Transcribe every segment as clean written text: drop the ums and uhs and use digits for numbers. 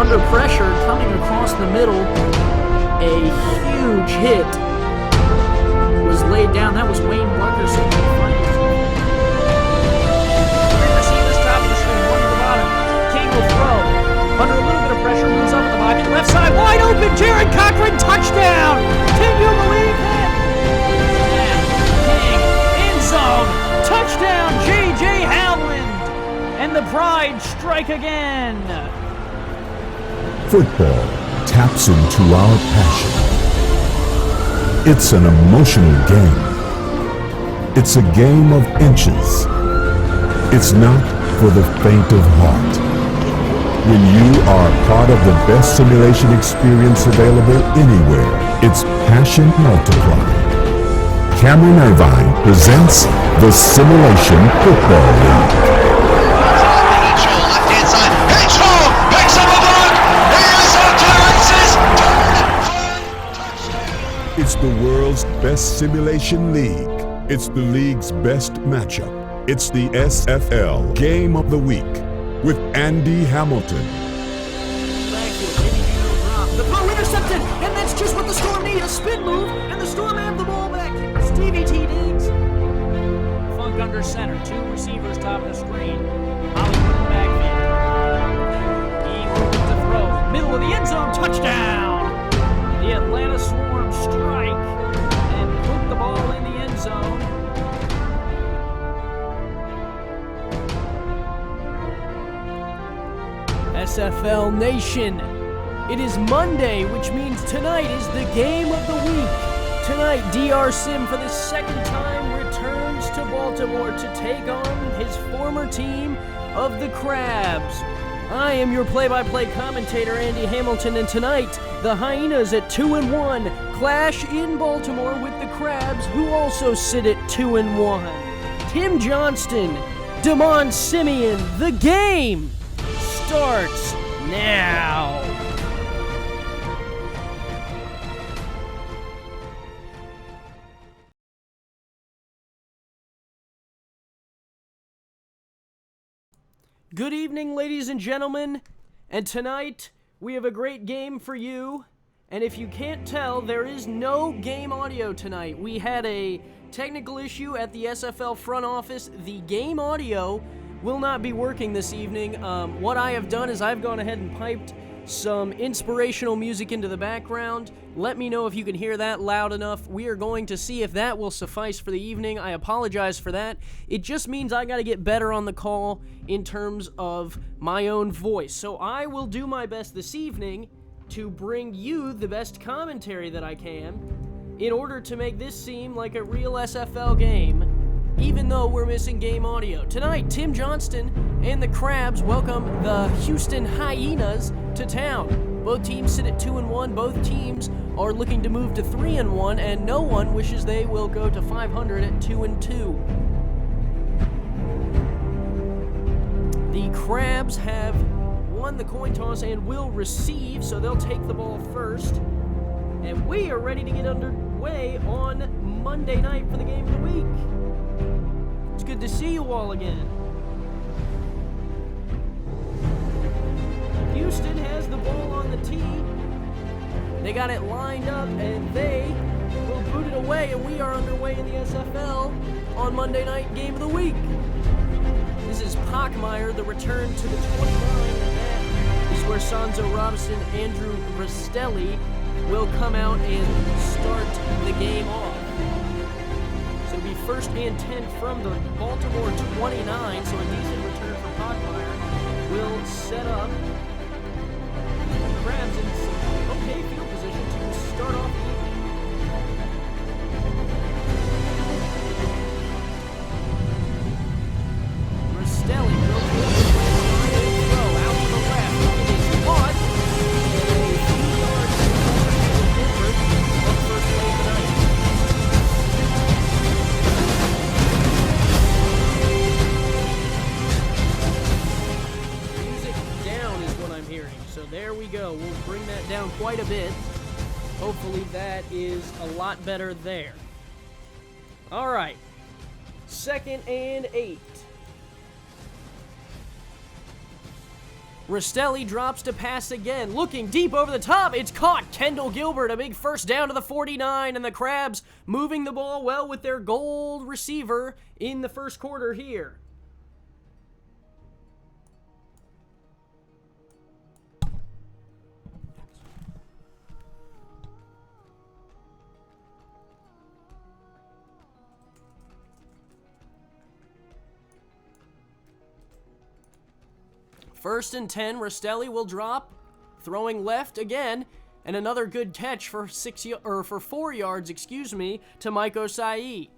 under pressure, coming across the middle. A huge hit was laid down. That was Wayne Wilkerson. Receivers top of the screen, one to the bottom. King will throw. Under a little bit of pressure, moves up in the pocket. Left side, wide open. Jared Cochran, touchdown. Can you believe that? King, end zone, touchdown. J.J. Howland. And the Pride strike again. Football taps into our passion. It's an emotional game. It's a game of inches. It's not for the faint of heart. When you are part of the best simulation experience available anywhere, it's passion multiplied. Cameron Irvine presents the Simulation Football League. It's the world's best simulation league. It's the league's best matchup. It's the SFL Game of the Week with Andy Hamilton. Thank you. The throw intercepted, and that's just what the Storm need. A spin move, and the Storm have the ball back. Stevie T. Diggs. Funk under center. Two receivers top of the screen. Hollywood in the backfield. He will get the throw. Middle of the end zone. Touchdown. The Atlanta Swarm strike and put the ball in the end zone. SFL Nation, it is Monday, which means tonight is the game of the week. Tonight, DR Sim for the second time returns to Baltimore to take on his former team of the Krabs. I am your play-by-play commentator, Andy Hamilton, and tonight, the Hyenas at 2-1 clash in Baltimore with the Krabs, who also sit at 2-1. Tim Johnston, Damon Simeon, the game starts now. Good evening, ladies and gentlemen, and tonight we have a great game for you, and if you can't tell, there is no game audio tonight. We had a technical issue at the SFL front office. The game audio will not be working this evening. What I have done is I've gone ahead and piped some inspirational music into the background. Let me know if you can hear that loud enough. We are going to see if that will suffice for the evening. I apologize for that. It just means I got to get better on the call in terms of my own voice. So I will do my best this evening to bring you the best commentary that I can in order to make this seem like a real SFL game, even though we're missing game audio. Tonight, Tim Johnston and the Krabs welcome the Houston Hyenas to town. Both teams sit at 2-1. Both teams are looking to move to 3-1, and no one wishes they will go to 500 at 2-2. The Krabs have won the coin toss and will receive, so they'll take the ball first. And we are ready to get underway on Monday night for the game of the week. It's good to see you all again. Houston has the ball on the tee. They got it lined up, and they will boot it away, and we are underway in the SFL on Monday night game of the week. This is Pockmeyer, the return to the 29. That is where Sanzo Robinson, Andrew Rastelli will come out and start the game off. So it'll be 1st and 10 from the Baltimore 29, so a decent return for Pockmeyer. Will set up Krabs in some okay field position to start off the evening. Rastelli will throw out to the left. It is caught. And a few yards over on the first play of the night. Music down is what I'm hearing. So there we go. We'll bring that down quite a bit. Hopefully that is a lot better there. All right. 2nd and 8. Rastelli drops to pass again, looking deep over the top. It's caught. Kendall Gilbert, a big first down to the 49, and the Krabs moving the ball well with their gold receiver in the first quarter here. First and 10, Rastelli will drop, throwing left again, and another good catch for 4 yards, to Mike Osai.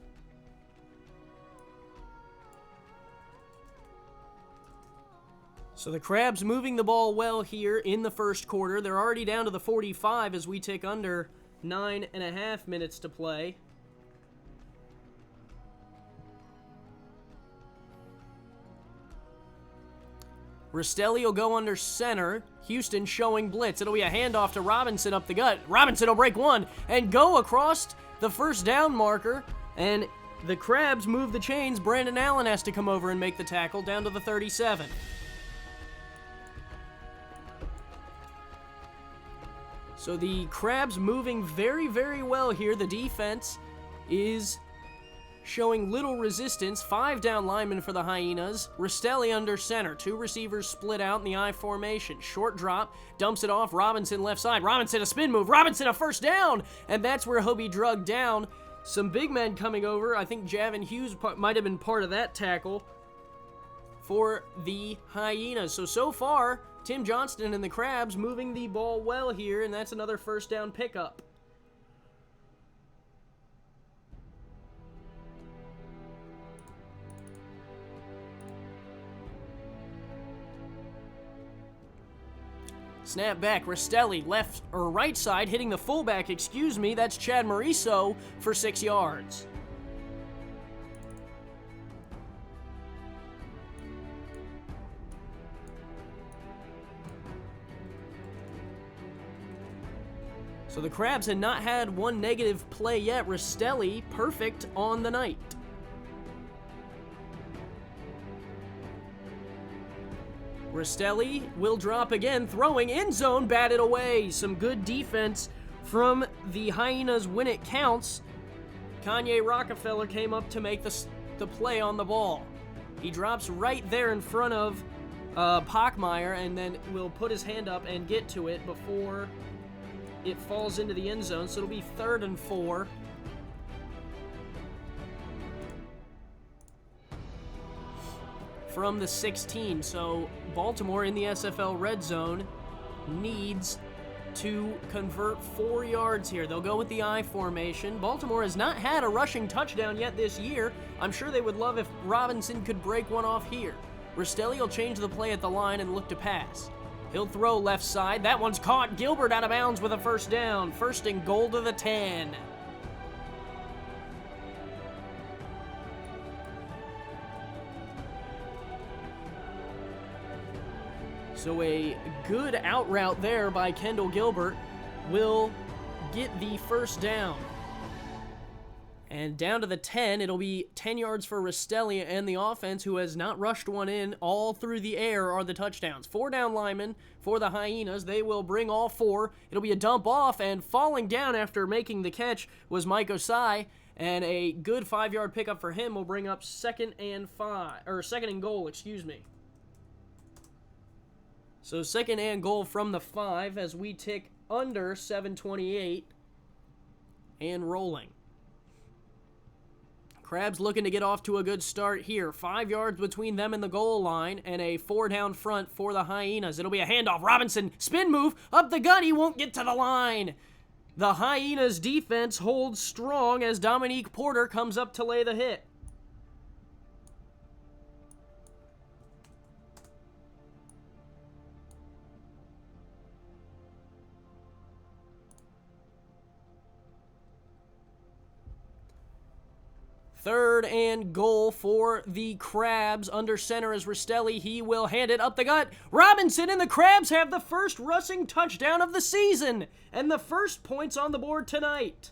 So the Krabs moving the ball well here in the first quarter. They're already down to the 45 as we tick under 9.5 minutes to play. Rastelli will go under center. Houston showing blitz. It'll be a handoff to Robinson up the gut. Robinson will break one and go across the first down marker. And the Krabs move the chains. Brandon Allen has to come over and make the tackle down to the 37. So the Krabs moving very, very well here. The defense is showing little resistance. 5 down linemen for the Hyenas. Rastelli under center. 2 receivers split out in the I formation. Short drop. Dumps it off. Robinson left side. Robinson a spin move. Robinson a first down. And that's where he'll be drugged down. Some big men coming over. I think Javin Hughes might have been part of that tackle for the Hyenas. So far, Tim Johnston and the Krabs moving the ball well here. And that's another first down pickup. Snap back, Rastelli, left or right side, hitting the fullback, that's Chad Mariso for 6 yards. So the Krabs had not had one negative play yet. Rastelli, perfect on the night. Rastelli will drop again, throwing end zone, batted away. Some good defense from the Hyenas when it counts. Kanye Rockefeller came up to make the play on the ball. He drops right there in front of Pockmeyer and then will put his hand up and get to it before it falls into the end zone. So it'll be 3rd and 4. From the 16, so Baltimore in the SFL red zone needs to convert 4 yards here. They'll go with the I formation. Baltimore has not had a rushing touchdown yet this year. I'm sure they would love if Robinson could break one off here. Rastelli will change the play at the line and look to pass. He'll throw left side. That one's caught. Gilbert out of bounds with a first down. 1st and goal to the 10. So a good out route there by Kendall Gilbert will get the first down. And down to the 10, it'll be 10 yards for Rastelli and the offense, who has not rushed one in. All through the air are the touchdowns. 4 down linemen for the Hyenas. They will bring all 4. It'll be a dump off, and falling down after making the catch was Mike Osai. And a good 5-yard pickup for him will bring up 2nd and goal. So 2nd and goal from the 5 as we tick under 7:28 and rolling. Krabs looking to get off to a good start here. 5 yards between them and the goal line and a 4 down front for the Hyenas. It'll be a handoff. Robinson, spin move, up the gut. He won't get to the line. The Hyenas defense holds strong as Dominique Porter comes up to lay the hit. Third and goal for the Krabs. Under center is Rastelli. He will hand it up the gut. Robinson and the Krabs have the first rushing touchdown of the season and the first points on the board tonight.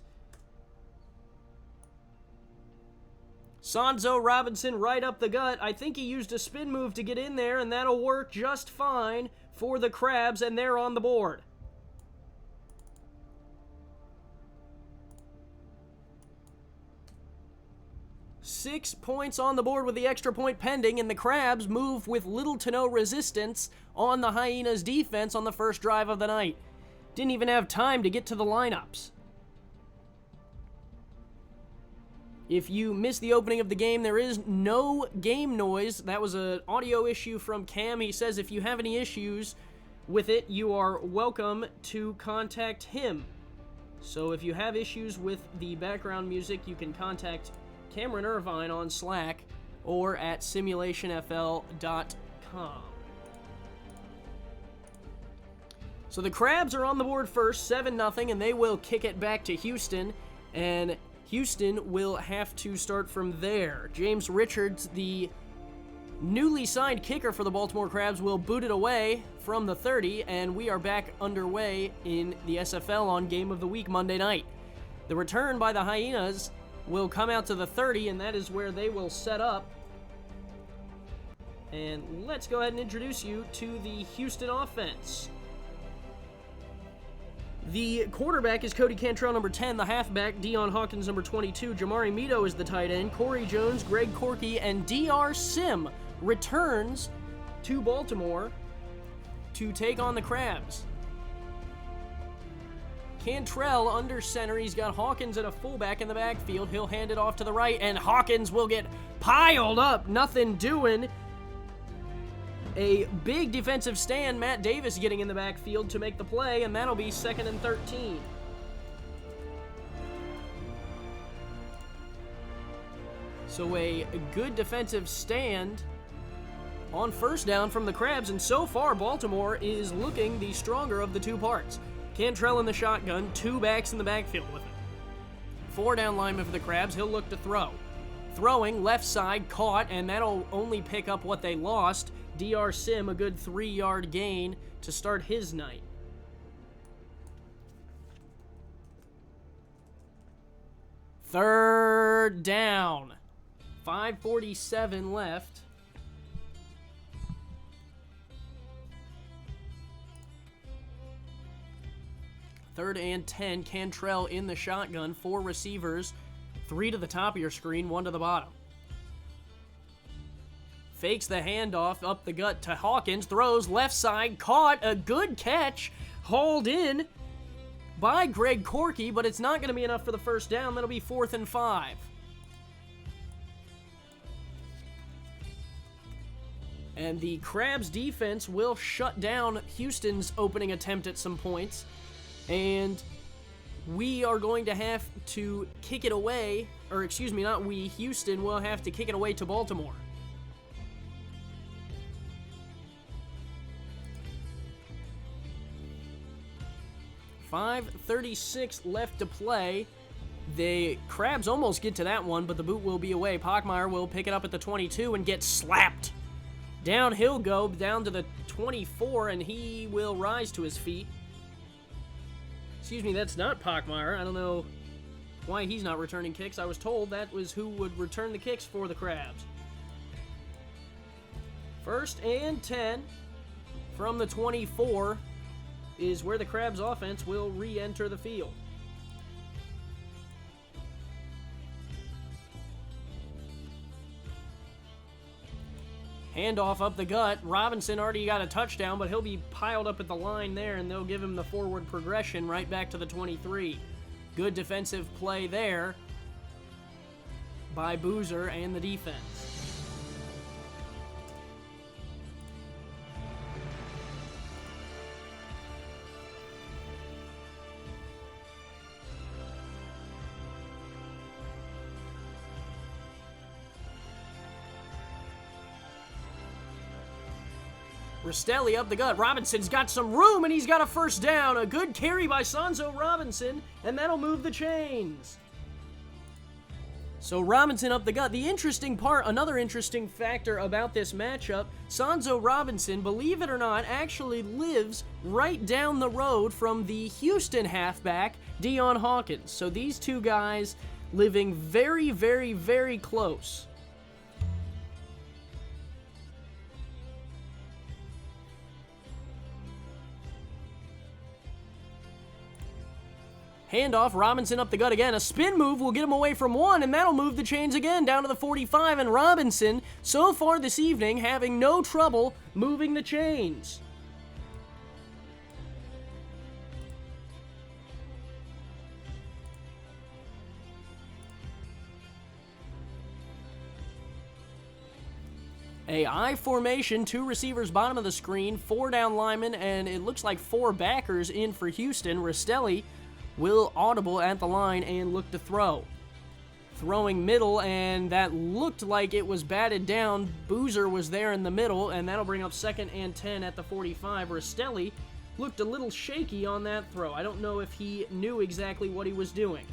Sonzo Robinson right up the gut. I think he used a spin move to get in there, and that'll work just fine for the Krabs, and they're on the board. Six points on the board with the extra point pending, and the Krabs move with little to no resistance on the Hyenas' defense on the first drive of the night. Didn't even have time to get to the lineups. If you missed the opening of the game, there is no game noise. That was an audio issue from Cam. He says if you have any issues with it, you are welcome to contact him. So if you have issues with the background music, you can contact Cameron Irvine on Slack or at simulationfl.com. So the Krabs are on the board first, 7-0, and they will kick it back to Houston, and Houston will have to start from there. James Richards, the newly signed kicker for the Baltimore Krabs, will boot it away from the 30, and we are back underway in the SFL on Game of the Week Monday night. The return by the Hyenas will come out to the 30, and that is where they will set up. And let's go ahead and introduce you to the Houston offense. The quarterback is Cody Cantrell, number 10. The halfback, Deion Hawkins, number 22. Jamari Mito is the tight end. Corey Jones, Greg Corky, and DR Sim returns to Baltimore to take on the Krabs. Cantrell under center. He's got Hawkins at a fullback in the backfield. He'll hand it off to the right, and Hawkins will get piled up. Nothing doing. A big defensive stand. Matt Davis getting in the backfield to make the play, and that'll be 2nd and 13. So a good defensive stand on first down from the Krabs, and so far Baltimore is looking the stronger of the two parts. Cantrell in the shotgun, two backs in the backfield with him. 4-down lineman for the Krabs. He'll look to throw. Throwing, left side, caught, and that'll only pick up what they lost. DR Sim, a good 3-yard gain to start his night. Third down. 5:47 left. Third and 10. Cantrell in the shotgun. 4 receivers. 3 to the top of your screen, 1 to the bottom. Fakes the handoff up the gut to Hawkins. Throws left side. Caught. A good catch. Hauled in by Greg Corky, but it's not going to be enough for the first down. That'll be 4th and 5. And the Krabs defense will shut down Houston's opening attempt at some points. And we are going to have to kick it away, or excuse me, not we, Houston will have to kick it away to Baltimore. 5:36 left to play. The Krabs almost get to that one, but the boot will be away. Pockmeyer will pick it up at the 22 and get slapped. Down he'll go, down to the 24, and he will rise to his feet. Excuse me, that's not Pockmeyer. I don't know why he's not returning kicks. I was told that was who would return the kicks for the Krabs. 1st and 10 from the 24 is where the Krabs offense will re-enter the field. Handoff up the gut. Robinson already got a touchdown, but he'll be piled up at the line there, and they'll give him the forward progression right back to the 23. Good defensive play there by Boozer and the defense. Rastelli up the gut. Robinson's got some room, and he's got a first down. A good carry by Sonzo Robinson, and that'll move the chains. So Robinson up the gut. The interesting part, another interesting factor about this matchup, Sonzo Robinson, believe it or not, actually lives right down the road from the Houston halfback, Deion Hawkins. So these two guys living very, very, very close. Handoff, Robinson up the gut again. A spin move will get him away from one, and that'll move the chains again down to the 45, and Robinson, so far this evening, having no trouble moving the chains. A I formation, 2 receivers bottom of the screen, 4 down linemen, and it looks like 4 backers in for Houston. Rastelli will audible at the line and look to throw. Throwing middle, and that looked like it was batted down. Boozer was there in the middle, and that'll bring up 2nd and 10 at the 45. Rastelli looked a little shaky on that throw. I don't know if he knew exactly what he was doing.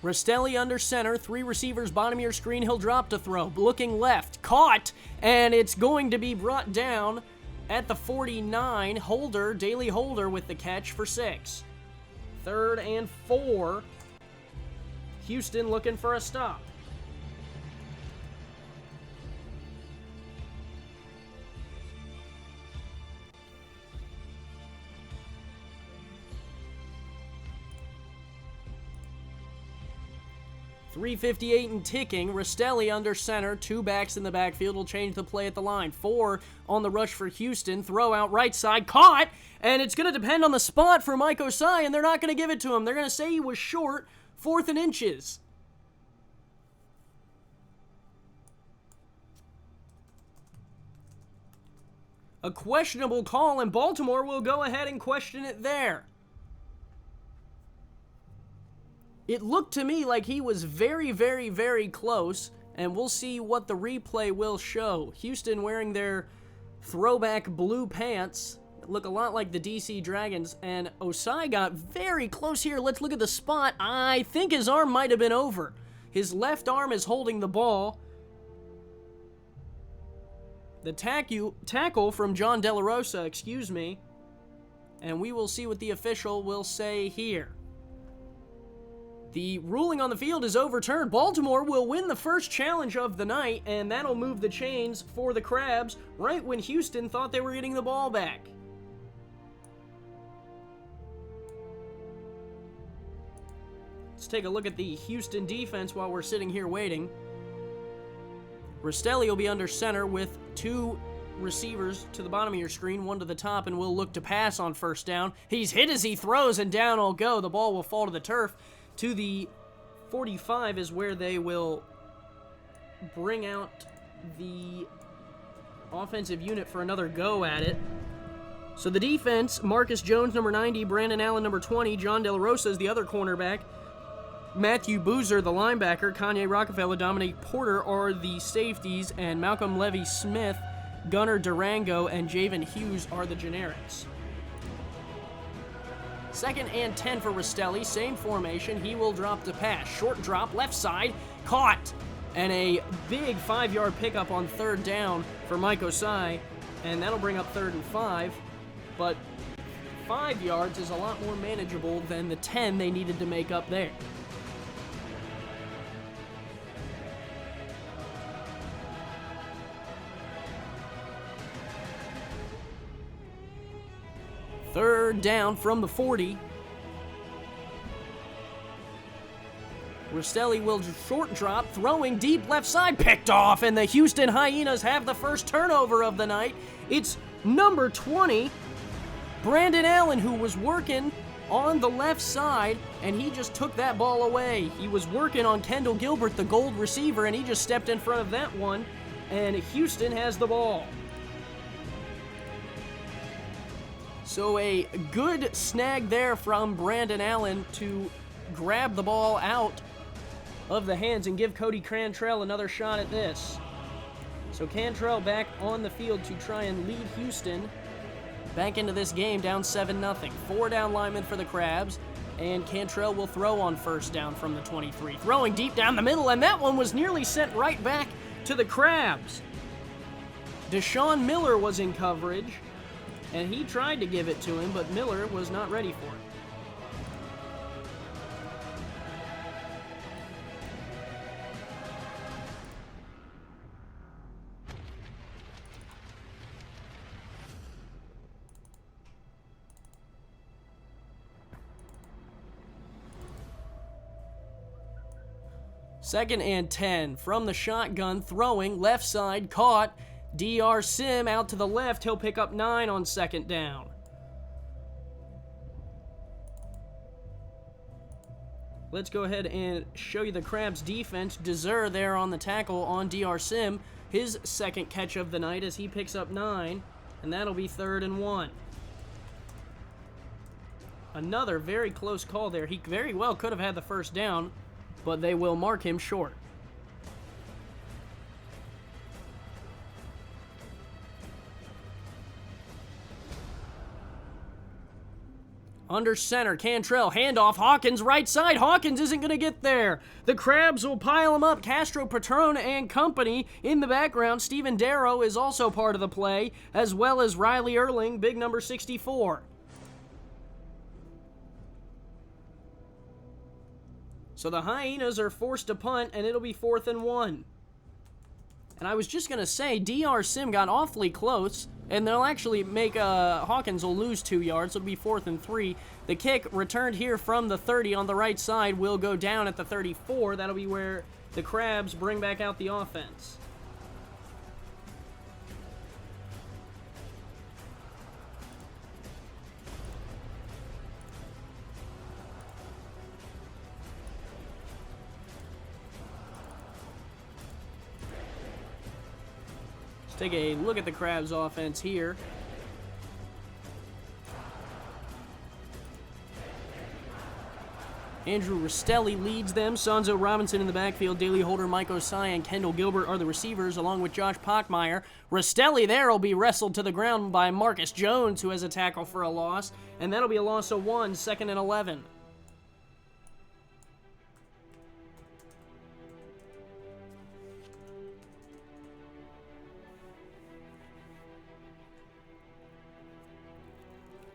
Rastelli under center, 3 receivers bottom of your screen, he'll drop to throw. Looking left, caught, and it's going to be brought down at the 49. Holder, Daly Holder with the catch for 6. 3rd and 4. Houston looking for a stop. .358 and ticking. Rastelli under center. 2 backs in the backfield will change the play at the line. 4 on the rush for Houston. Throw out right side. Caught! And it's going to depend on the spot for Mike Osai, and they're not going to give it to him. They're going to say he was short. 4th and inches. A questionable call, and Baltimore will go ahead and question it there. It looked to me like he was very, very, very close, and we'll see what the replay will show. Houston wearing their throwback blue pants that look a lot like the DC Dragons, and Osai got very close here. Let's look at the spot. I think his arm might have been over. His left arm is holding the ball. The tackle from John De La Rosa, excuse me, and we will see what the official will say here. The ruling on the field is overturned. Baltimore will win the first challenge of the night, and that'll move the chains for the Krabs right when Houston thought they were getting the ball back. Let's take a look at the Houston defense while we're sitting here waiting. Rastelli will be under center with 2 receivers to the bottom of your screen, 1 to the top, and will look to pass on first down. He's hit as he throws, and down will go. The ball will fall to the turf. To the 45 is where they will bring out the offensive unit for another go at it. So the defense, Marcus Jones, number 90, Brandon Allen, number 20, John De La Rosa is the other cornerback, Matthew Boozer, the linebacker, Kanye Rockefeller, Dominique Porter are the safeties, and Malcolm Levy-Smith, Gunnar Durango, and Javen Hughes are the generics. 2nd and 10 for Rastelli, same formation. He will drop to pass. Short drop, left side, caught. And a big 5-yard pickup on 3rd down for Mike Osai. And that'll bring up 3rd and 5. But 5 yards is a lot more manageable than the 10 they needed to make up there. Third down from the 40. Rastelli will short drop, throwing deep left side, picked off, and the Houston Hyenas have the first turnover of the night. It's number 20, Brandon Allen, who was working on the left side, and he just took that ball away. He was working on Kendall Gilbert, the gold receiver, and he just stepped in front of that one, and Houston has the ball. So a good snag there from Brandon Allen to grab the ball out of the hands and give Cody Cantrell another shot at this. So Cantrell back on the field to try and lead Houston back into this game, down 7-0. 4 down linemen for the Krabs, and Cantrell will throw on first down from the 23. Throwing deep down the middle, and that one was nearly sent right back to the Krabs. Deshaun Miller was in coverage, and he tried to give it to him, but Miller was not ready for it. 2nd and 10 from the shotgun, throwing, left side, caught. DR Sim out to the left. He'll pick up 9 on 2nd down. Let's go ahead and show you the Krabs defense. Deser there on the tackle on DR Sim. His 2nd catch of the night as he picks up 9, and that'll be 3rd and 1. Another very close call there. He very well could have had the 1st down, but they will mark him short. Under center, Cantrell, handoff, Hawkins, right side. Hawkins isn't going to get there. The Krabs will pile him up. Castro Patron and company in the background. Steven Darrow is also part of the play, as well as Riley Erling, big number 64. So the Hyenas are forced to punt, and it'll be 4th and 1. And I was just going to say, DR Sim got awfully close, and they'll actually make Hawkins will lose 2 yards. It'll be 4th and 3. The kick returned here from the 30 on the right side will go down at the 34. That'll be where the Krabs bring back out the offense. Take a look at the Krabs offense here. Andrew Rastelli leads them. Sonzo Robinson in the backfield. Daley Holder, Mike Osai, and Kendall Gilbert are the receivers, along with Josh Pockmeyer. Rastelli there will be wrestled to the ground by Marcus Jones, who has a tackle for a loss. And that'll be a loss of 1, 2nd and 11.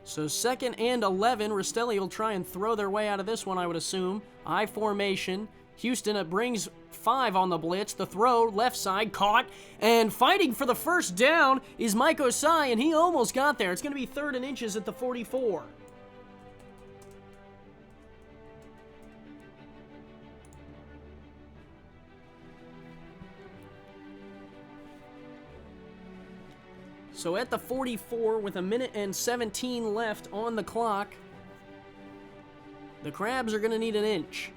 So 2nd and 11, Rastelli will try and throw their way out of this one, I would assume. I formation. Houston, it brings 5 on the blitz. The throw, left side, caught. And fighting for the 1st down is Mike Osai, and he almost got there. It's going to be 3rd and inches at the 44. So at the 44, with 1:17 left on the clock, the Krabs are going to need an inch.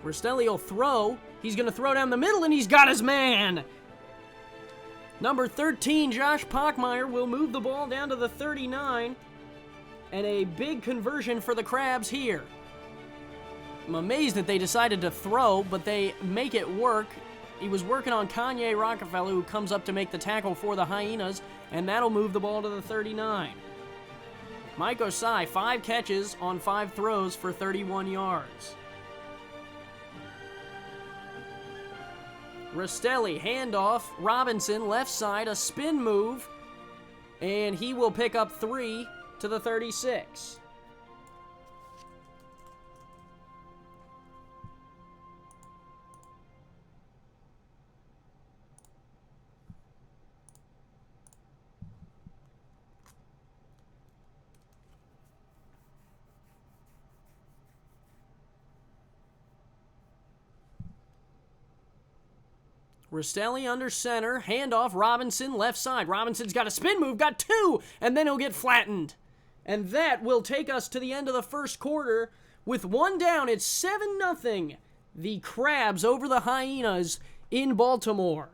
Rastelli will throw. He's going to throw down the middle, and he's got his man. Number 13, Josh Pockmeyer, will move the ball down to the 39. And a big conversion for the Krabs here. I'm amazed that they decided to throw, but they make it work. He was working on Kanye Rockefeller, who comes up to make the tackle for the Hyenas, and that'll move the ball to the 39. Mike Osai, 5 catches on 5 throws for 31 yards. Rastelli, handoff, Robinson, left side, a spin move, and he will pick up 3 to the 36. Rastelli under center, handoff, Robinson, left side. Robinson's got a spin move, got 2, and then he'll get flattened. And that will take us to the end of the first quarter. With 1 down, it's 7-0. The Krabs over the Hyenas in Baltimore.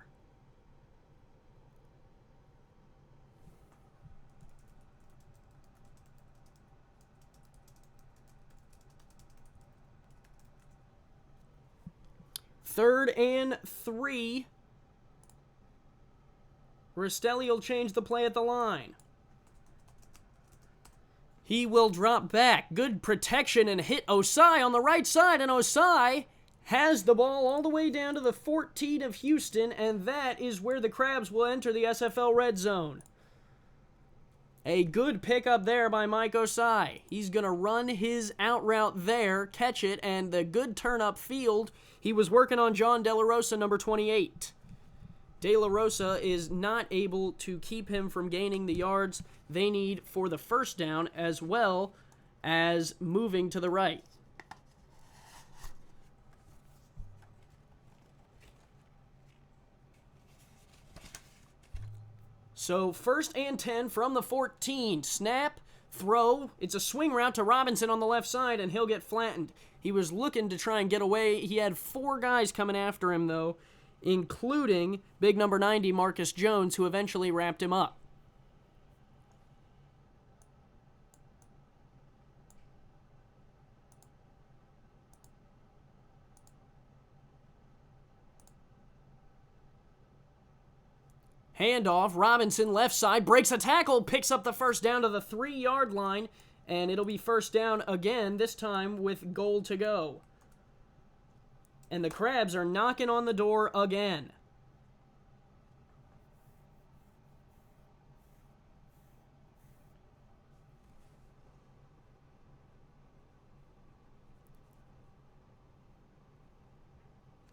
Third and 3. Rastelli will change the play at the line. He will drop back. Good protection and hit Osai on the right side, and Osai has the ball all the way down to the 14 of Houston, and that is where the Krabs will enter the SFL red zone. A good pickup there by Mike Osai. He's going to run his out route there, catch it, and the good turn up field. He was working on John De La Rosa, number 28. De La Rosa is not able to keep him from gaining the yards they need for the first down, as well as moving to the right. So 1st and 10 from the 14. Snap, throw. It's a swing route to Robinson on the left side, and he'll get flattened. He was looking to try and get away. He had 4 guys coming after him, though, including big number 90, Marcus Jones, who eventually wrapped him up. Handoff, Robinson, left side, breaks a tackle, picks up the first down to the 3-yard line, and it'll be first down again, this time with goal to go. And the Krabs are knocking on the door again.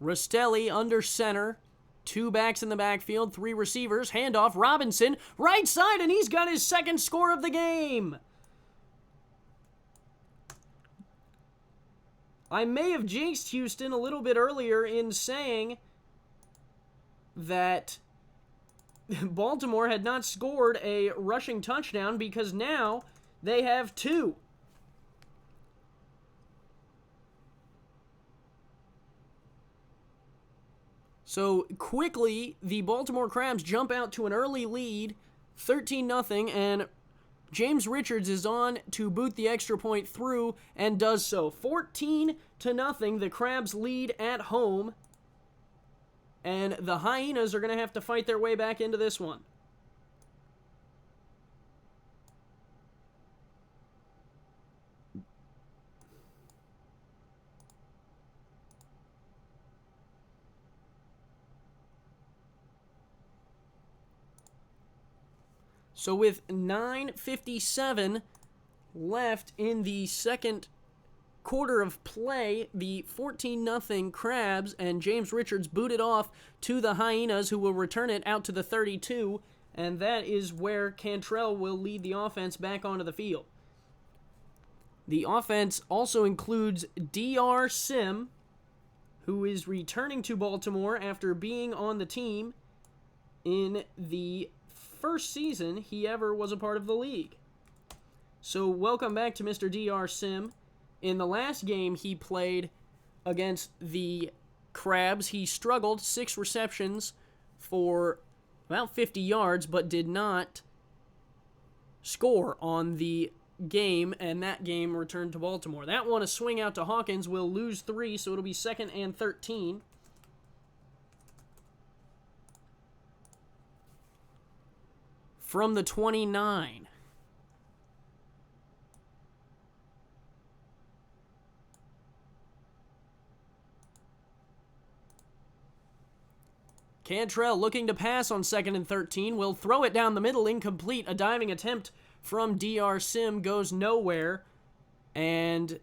Rastelli under center. 2 backs in the backfield, 3 receivers. Handoff, Robinson, right side, and he's got his second score of the game. I may have jinxed Houston a little bit earlier in saying that Baltimore had not scored a rushing touchdown, because now they have 2. So quickly, the Baltimore Krabs jump out to an early lead, 13-0, and James Richards is on to boot the extra point through and does so. 14-0, the Krabs lead at home, and the Hyenas are going to have to fight their way back into this one. So with 9:57 left in the second quarter of play, the 14-0 Krabs and James Richards booted off to the Hyenas, who will return it out to the 32, and that is where Cantrell will lead the offense back onto the field. The offense also includes DR Sim, who is returning to Baltimore after being on the team in the first season he ever was a part of the league. So welcome back to Mr. DR Sim. In the last game he played against the Krabs, he struggled, 6 receptions for about 50 yards, but did not score on the game, and that game returned to Baltimore. That one, a swing out to Hawkins, will lose 3, so it'll be 2nd and 13. From the 29. Cantrell looking to pass on 2nd and 13. Will throw it down the middle, incomplete. A diving attempt from DR Sim goes nowhere. And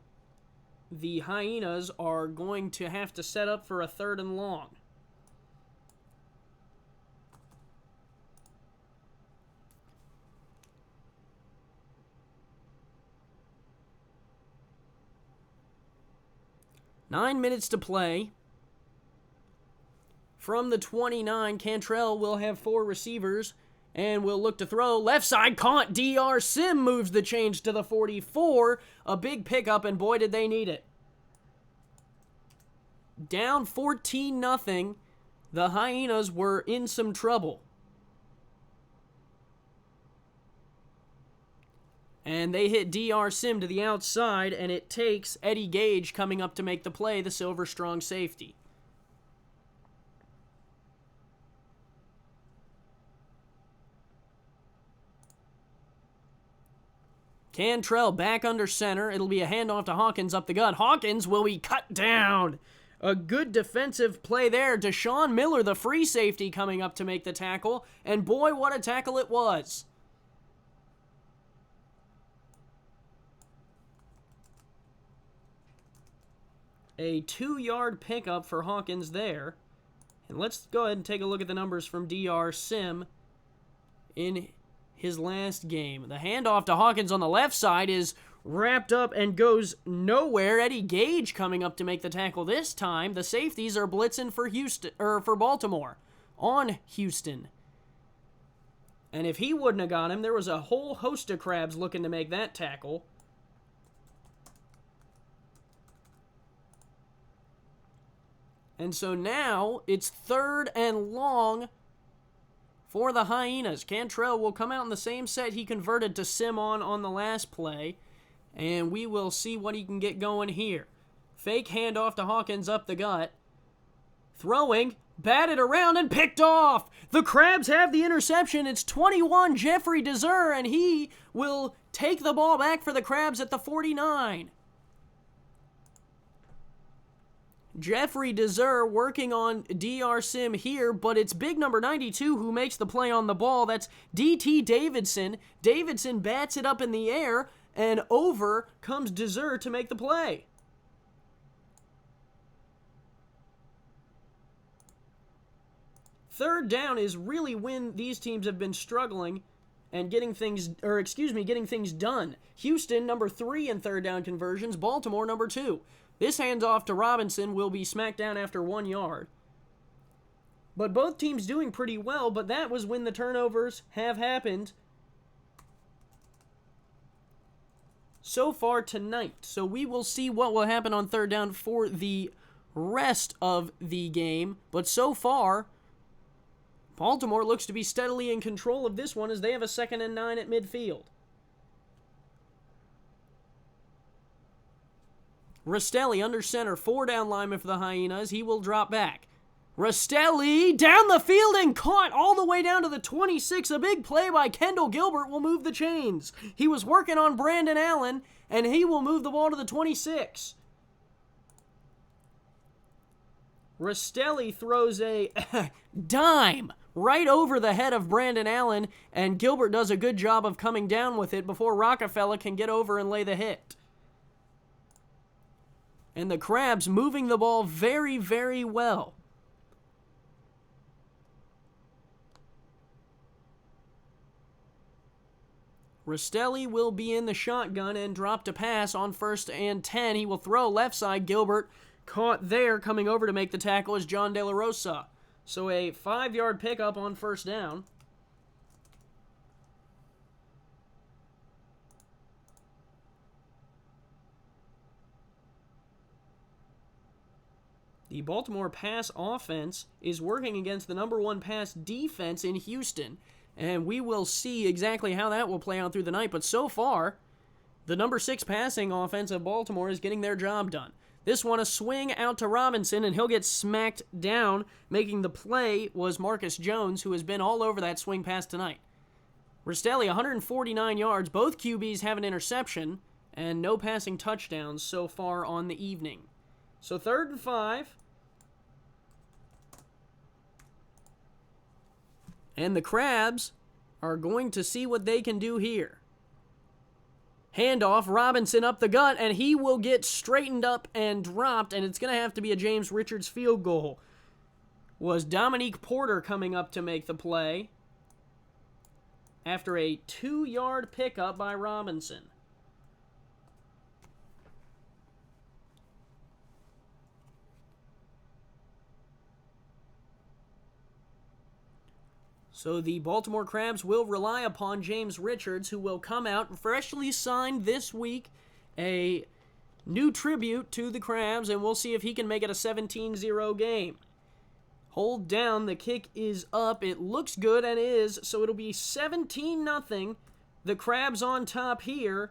the Hyenas are going to have to set up for a 3rd and long. Nine minutes to play. From the 29, Cantrell will have 4 receivers and will look to throw. Left side, caught. DR Sim moves the change to the 44. A big pickup, and boy, did they need it. Down 14-0. The Hyenas were in some trouble. And they hit DR Sim to the outside, and it takes Eddie Gage coming up to make the play, the Silver Strong safety. Cantrell back under center. It'll be a handoff to Hawkins up the gut. Hawkins will be cut down. A good defensive play there. Deshaun Miller, the free safety, coming up to make the tackle. And boy, what a tackle it was. A 2-yard pickup for Hawkins there. And let's go ahead and take a look at the numbers from DR Sim in his last game. The handoff to Hawkins on the left side is wrapped up and goes nowhere. Eddie Gage coming up to make the tackle this time. The safeties are blitzing for Baltimore on Houston. And if he wouldn't have got him, there was a whole host of Krabs looking to make that tackle. And so now it's 3rd and long for the Hyenas. Cantrell will come out in the same set he converted to Sim on the last play. And we will see what he can get going here. Fake handoff to Hawkins up the gut. Throwing, batted around and picked off. The Krabs have the interception. It's 21, Jeffrey Deser, and he will take the ball back for the Krabs at the 49. Jeffrey Deser working on DR Sim here, but it's big number 92 who makes the play on the ball. That's DT Davidson. Davidson bats it up in the air, and over comes Deser to make the play. Third down is really when these teams have been struggling and getting things done. Houston, number 3 in third down conversions. Baltimore, number 2. This handoff to Robinson will be smacked down after 1 yard. But both teams doing pretty well, but that was when the turnovers have happened so far tonight. So we will see what will happen on third down for the rest of the game. But so far, Baltimore looks to be steadily in control of this one as they have a 2nd and 9 at midfield. Rastelli under center, 4-down lineman for the Hyenas. He will drop back. Rastelli down the field and caught all the way down to the 26. A big play by Kendall Gilbert will move the chains. He was working on Brandon Allen, and he will move the ball to the 26. Rastelli throws a dime right over the head of Brandon Allen, and Gilbert does a good job of coming down with it before Rockefeller can get over and lay the hit. And the Krabs moving the ball very, very well. Rastelli will be in the shotgun and drop to pass on 1st and 10. He will throw left side. Gilbert caught there. Coming over to make the tackle is John De La Rosa. So a 5-yard pickup on 1st down. The Baltimore pass offense is working against the number 1 pass defense in Houston. And we will see exactly how that will play out through the night. But so far, the number 6 passing offense of Baltimore is getting their job done. This one, a swing out to Robinson, and he'll get smacked down. Making the play was Marcus Jones, who has been all over that swing pass tonight. Rastelli, 149 yards. Both QBs have an interception, and no passing touchdowns so far on the evening. So 3rd and 5. And the Krabs are going to see what they can do here. Handoff, Robinson up the gut, and he will get straightened up and dropped, and it's going to have to be a James Richards field goal. Was Dominique Porter coming up to make the play after a 2-yard pickup by Robinson. So the Baltimore Krabs will rely upon James Richards, who will come out freshly signed this week, a new tribute to the Krabs, and we'll see if he can make it a 17-0 game. Hold down, the kick is up, it looks good and is, so it'll be 17-0. The Krabs on top here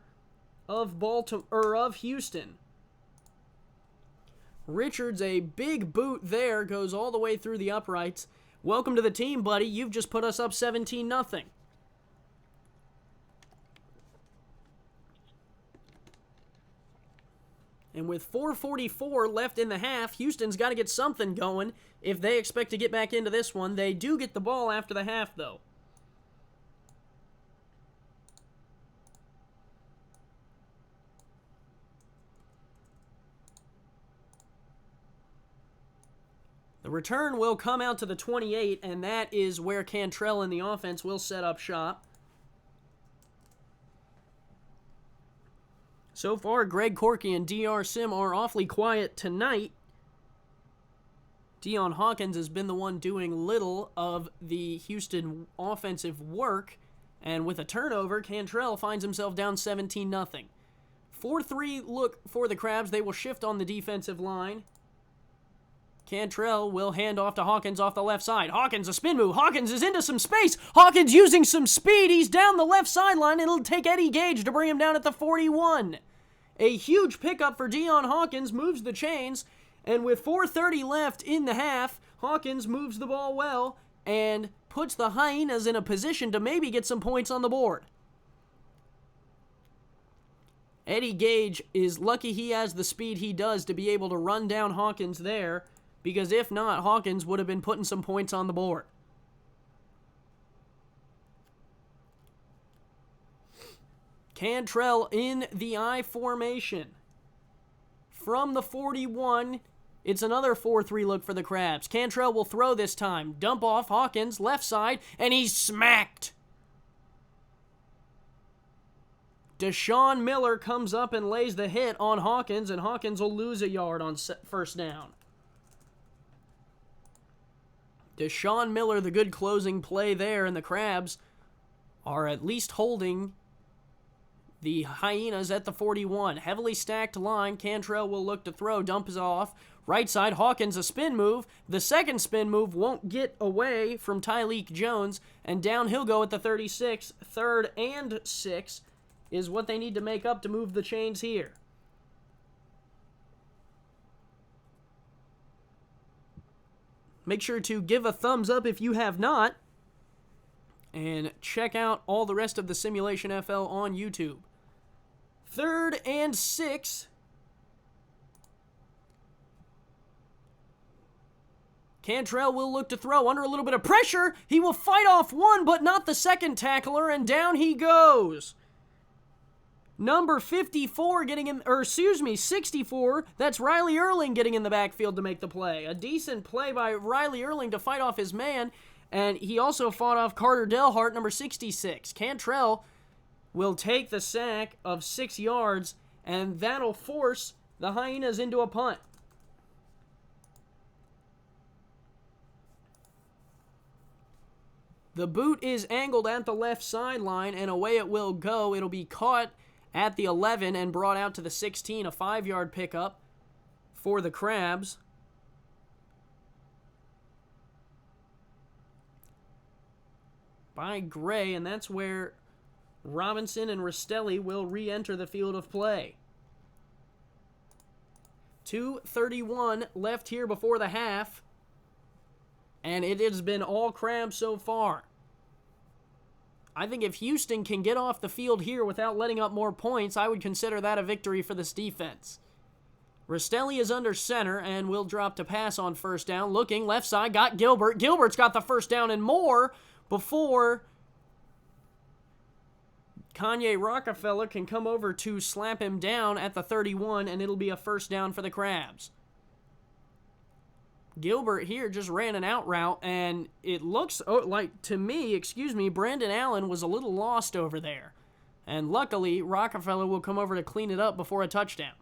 of Houston. Richards, a big boot there, goes all the way through the uprights. Welcome to the team, buddy. You've just put us up 17-0. And with 4:44 left in the half, Houston's got to get something going if they expect to get back into this one. They do get the ball after the half, though. The return will come out to the 28, and that is where Cantrell in the offense will set up shop. So far, Greg Corky and DR Sim are awfully quiet tonight. Deion Hawkins has been the one doing little of the Houston offensive work, and with a turnover, Cantrell finds himself down 17-0. 4-3 look for the Krabs. They will shift on the defensive line. Cantrell will hand off to Hawkins off the left side. Hawkins, a spin move. Hawkins is into some space. Hawkins using some speed. He's down the left sideline. It'll take Eddie Gage to bring him down at the 41. A huge pickup for Deion Hawkins, moves the chains, and with 4:30 left in the half, Hawkins moves the ball well and puts the Hyenas in a position to maybe get some points on the board. Eddie Gage is lucky he has the speed he does to be able to run down Hawkins there, because if not, Hawkins would have been putting some points on the board. Cantrell in the I formation. From the 41, it's another 4-3 look for the Krabs. Cantrell will throw this time. Dump off Hawkins, left side, and he's smacked. Deshaun Miller comes up and lays the hit on Hawkins, and Hawkins will lose a yard on first down. Deshaun Miller, the good closing play there, and the Krabs are at least holding the Hyenas at the 41. Heavily stacked line. Cantrell will look to throw. Dump is off. Right side, Hawkins, a spin move. The second spin move won't get away from Tyleek Jones, and down he'll go at the 36. 3rd and 6 is what they need to make up to move the chains here. Make sure to give a thumbs up if you have not, and check out all the rest of the Simulation FL on YouTube. 3rd and 6. Cantrell will look to throw under a little bit of pressure. He will fight off one, but not the second tackler, and down he goes. Number 54 getting in, 64, that's Riley Erling getting in the backfield to make the play. A decent play by Riley Erling to fight off his man, and he also fought off Carter Delhart, number 66. Cantrell will take the sack of 6 yards, and that'll force the Hyenas into a punt. The boot is angled at the left sideline, and away it will go. It'll be caught at the 11 and brought out to the 16, a 5-yard pickup for the Krabs. By Gray, and that's where Robinson and Rastelli will re-enter the field of play. 2:31 left here before the half, and it has been all Krabs so far. I think if Houston can get off the field here without letting up more points, I would consider that a victory for this defense. Rastelli is under center and will drop to pass on first down. Looking left side, got Gilbert. Gilbert's got the first down and more before Kanye Rockefeller can come over to slap him down at the 31, and it'll be a first down for the Krabs. Gilbert here just ran an out route, and it looks like, to me, Brandon Allen was a little lost over there. And luckily, Rockefeller will come over to clean it up before a touchdown.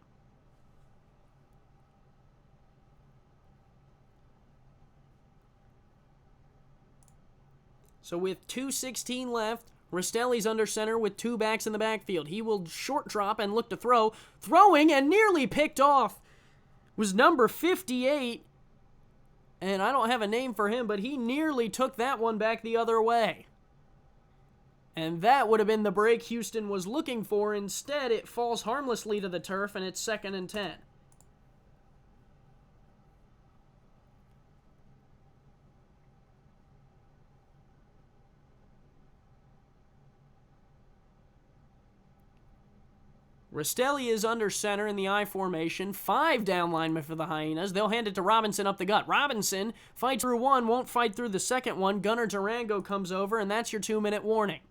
So with 2:16 left, Rastelli's under center with 2 backs in the backfield. He will short drop and look to throw. Throwing and nearly picked off was number 58. And I don't have a name for him, but he nearly took that one back the other way. And that would have been the break Houston was looking for. Instead, it falls harmlessly to the turf, and it's 2nd and 10. Rastelli is under center in the I formation. 5 down linemen for the Hyenas. They'll hand it to Robinson up the gut. Robinson fights through one, won't fight through the second one. Gunnar Durango comes over, and that's your 2-minute warning.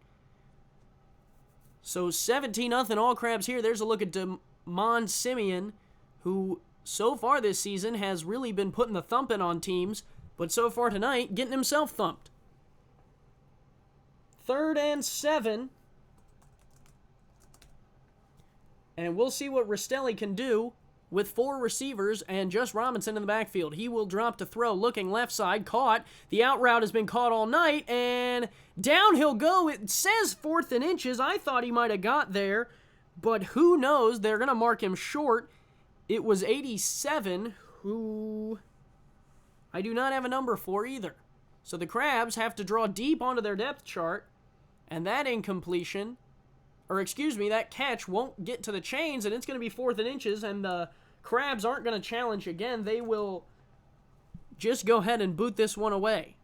So 17-0 all Krabs here. There's a look at Damon Simeon, who so far this season has really been putting the thumping on teams, but so far tonight, getting himself thumped. 3rd and 7. And we'll see what Rastelli can do with 4 receivers and just Robinson in the backfield. He will drop to throw, looking left side, caught. The out route has been caught all night, and down he'll go. It says 4th and inches. I thought he might have got there, but who knows? They're going to mark him short. It was 87, who I do not have a number for either. So the Krabs have to draw deep onto their depth chart, and that incompletion, or excuse me, that catch won't get to the chains, and it's going to be 4th and inches, and the Krabs aren't going to challenge again. They will just go ahead and boot this one away.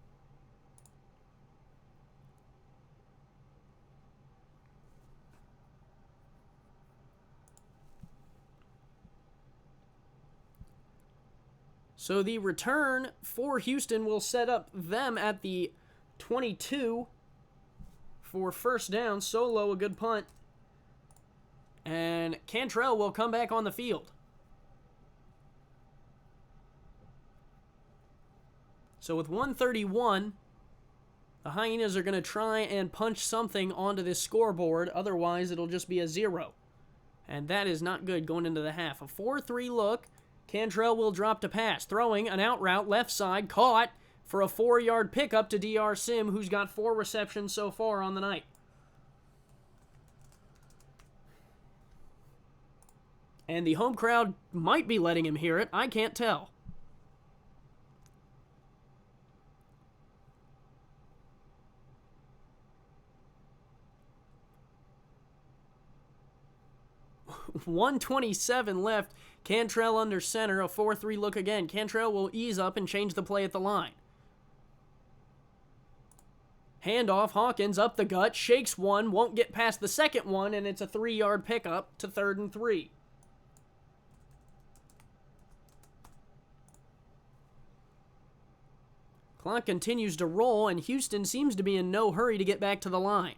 So the return for Houston will set up them at the 22 for first down. Solo, a good punt. And Cantrell will come back on the field. So with 1:31, the Hyenas are going to try and punch something onto this scoreboard. Otherwise, it'll just be a 0. And that is not good going into the half. A 4-3 look. Cantrell will drop to pass. Throwing an out route left side. Caught for a 4-yard pickup to DR Sim, who's got 4 receptions so far on the night. And the home crowd might be letting him hear it. I can't tell. .127 left. Cantrell under center. A 4-3 look again. Cantrell will ease up and change the play at the line. Handoff. Hawkins up the gut. Shakes one. Won't get past the second one. And it's a 3-yard pickup to 3rd and 3. Clock continues to roll, and Houston seems to be in no hurry to get back to the line.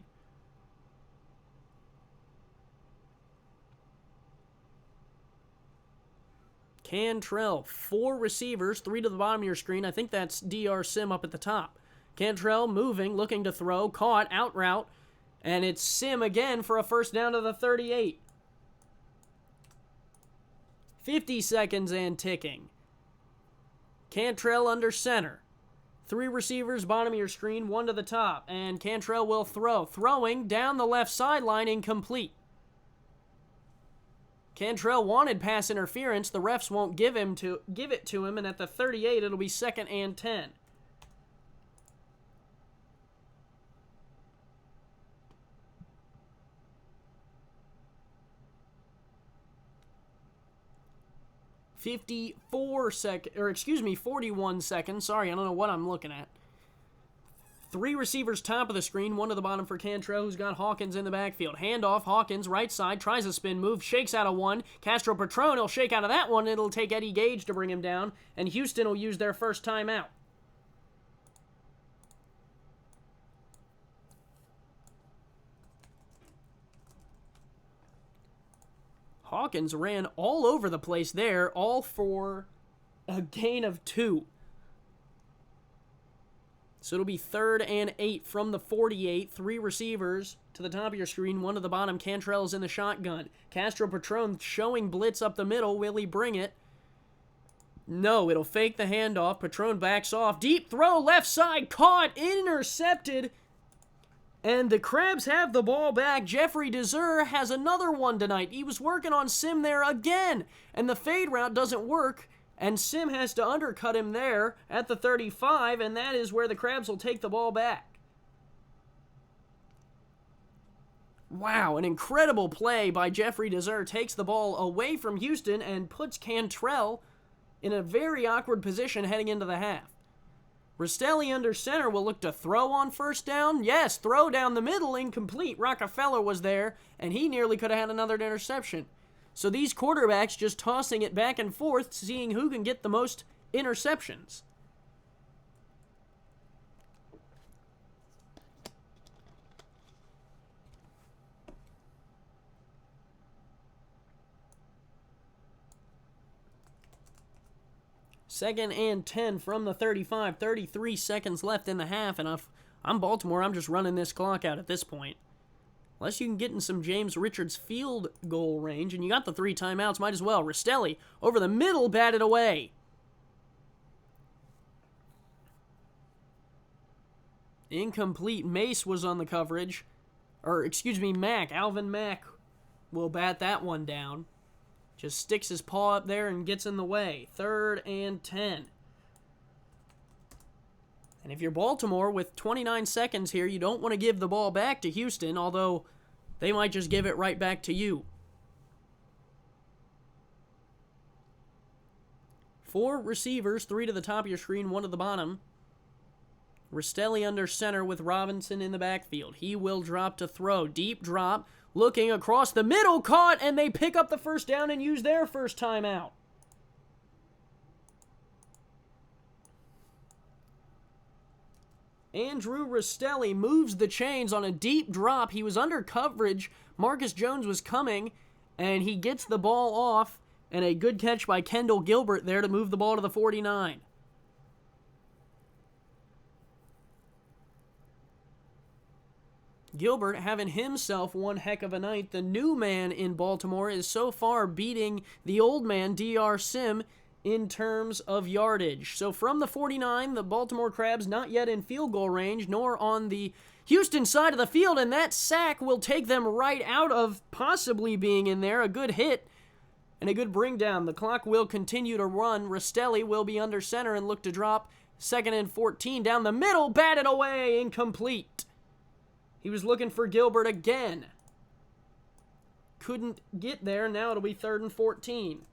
Cantrell, 4 receivers, 3 to the bottom of your screen. I think that's DR Sim up at the top. Cantrell moving, looking to throw, caught, out route, and it's Sim again for a first down to the 38. 50 seconds and ticking. Cantrell under center. 3 receivers, bottom of your screen, 1 to the top, and Cantrell will throw. Throwing down the left sideline, incomplete. Cantrell wanted pass interference. The refs won't give it to him, and at the 38, it'll be 2nd and 10. .41 seconds. Sorry, I don't know what I'm looking at. 3 receivers top of the screen, 1 to the bottom for Cantrell, who's got Hawkins in the backfield. Handoff, Hawkins, right side, tries a spin move, shakes out of one. Castro Patron, he'll shake out of that one. It'll take Eddie Gage to bring him down, and Houston will use their first timeout. Hawkins ran all over the place there, all for a gain of 2. So it'll be 3rd and 8 from the 48. 3 receivers to the top of your screen, 1 to the bottom. Cantrell is in the shotgun. Castro Patron showing blitz up the middle. Will he bring it? No, it'll fake the handoff. Patron backs off. Deep throw, left side, caught, intercepted. And the Krabs have the ball back. Jeffrey Deser has another one tonight. He was working on Sim there again, and the fade route doesn't work. And Sim has to undercut him there at the 35, and that is where the Krabs will take the ball back. Wow, an incredible play by Jeffrey Deser. Takes the ball away from Houston and puts Cantrell in a very awkward position heading into the half. Rastelli under center will look to throw on first down. Yes, throw down the middle, incomplete. Rockefeller was there, and he nearly could have had another interception. So these quarterbacks just tossing it back and forth, seeing who can get the most interceptions. 2nd and 10 from the 35. 33 seconds left in the half, and if I'm Baltimore, I'm just running this clock out at this point. Unless you can get in some James Richards field goal range, and you got the 3 timeouts, might as well. Rastelli over the middle, batted away. Incomplete. Mace was on the coverage. Mack. Alvin Mack will bat that one down. Just sticks his paw up there and gets in the way. 3rd and 10. And if you're Baltimore with 29 seconds here, you don't want to give the ball back to Houston, although they might just give it right back to you. 4 receivers, 3 to the top of your screen, 1 to the bottom. Rastelli under center with Robinson in the backfield. He will drop to throw. Deep drop, looking across the middle, caught, and they pick up the first down and use their first timeout. Andrew Rastelli moves the chains on a deep drop. He was under coverage. Marcus Jones was coming, and he gets the ball off, and a good catch by Kendall Gilbert there to move the ball to the 49. Gilbert having himself one heck of a night. The new man in Baltimore is so far beating the old man, D.R. Sim, in terms of yardage. So from the 49, the Baltimore Krabs not yet in field goal range, nor on the Houston side of the field, and that sack will take them right out of possibly being in there. A good hit and a good bring down. The clock will continue to run. Rastelli will be under center and look to drop. 2nd and 14 down the middle, batted away, incomplete. He was looking for Gilbert again. Couldn't get there. Now it'll be 3rd and 14.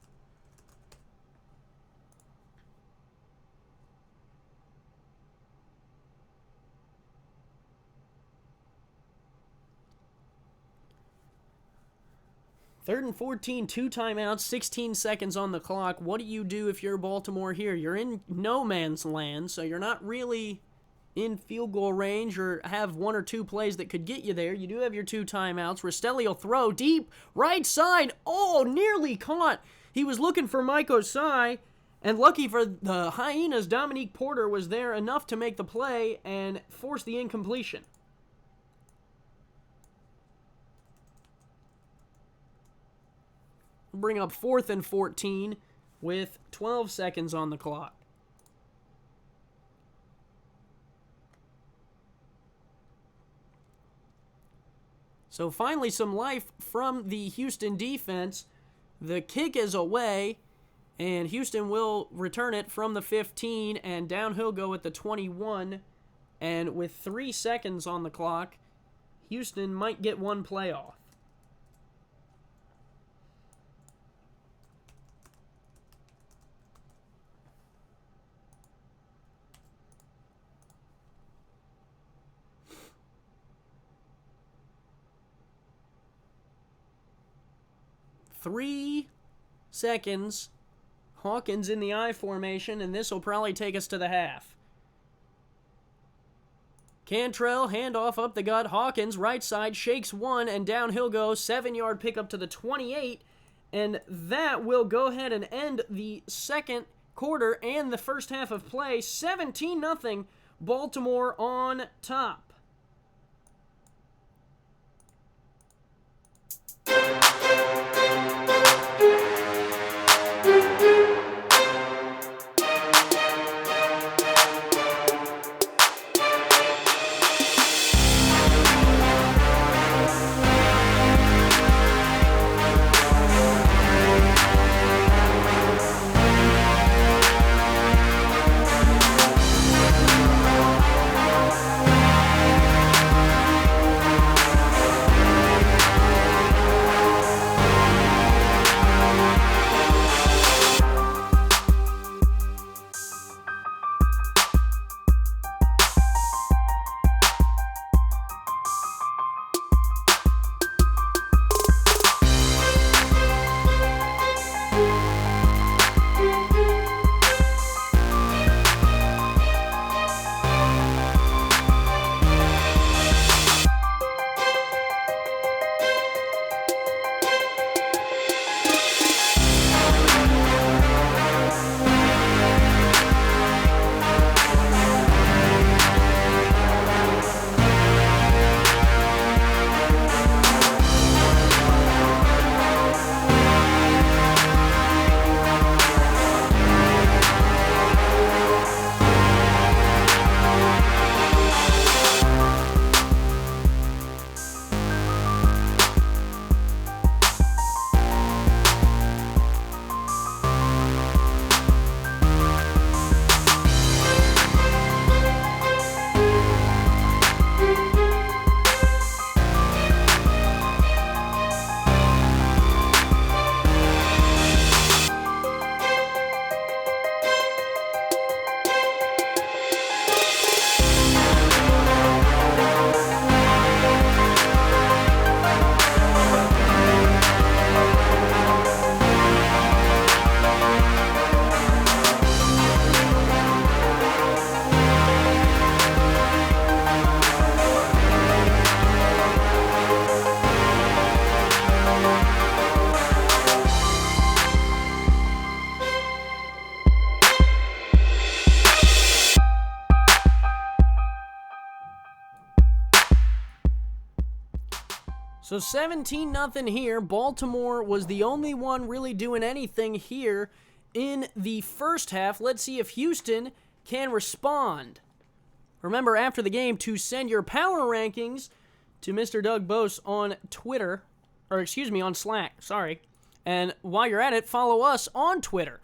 Third and 14, 2 timeouts, 16 seconds on the clock. What do you do if you're Baltimore here? You're in no man's land, so you're not really in field goal range or have 1 or 2 plays that could get you there. You do have your 2 timeouts. Rastelli will throw deep, right side. Oh, nearly caught. He was looking for Mike Osai, and lucky for the Hyenas, Dominique Porter was there enough to make the play and force the incompletion. Bring up 4th and 14 with 12 seconds on the clock. So finally some life from the Houston defense. The kick is away, and Houston will return it from the 15, and down he'll go at the 21. And with 3 seconds on the clock, Houston might get 1 play off. Three seconds. Hawkins in the I formation, and this will probably take us to the half. Cantrell, handoff up the gut. Hawkins, right side, shakes 1, and down he'll go. 7-yard pickup to the 28, and that will go ahead and end the second quarter and the first half of play. 17-0, Baltimore on top. So 17-0 here. Baltimore was the only one really doing anything here in the first half. Let's see if Houston can respond. Remember, after the game, to send your power rankings to Mr. Doug Bose on Twitter, or excuse me, on Slack, sorry. And while you're at it, follow us on Twitter.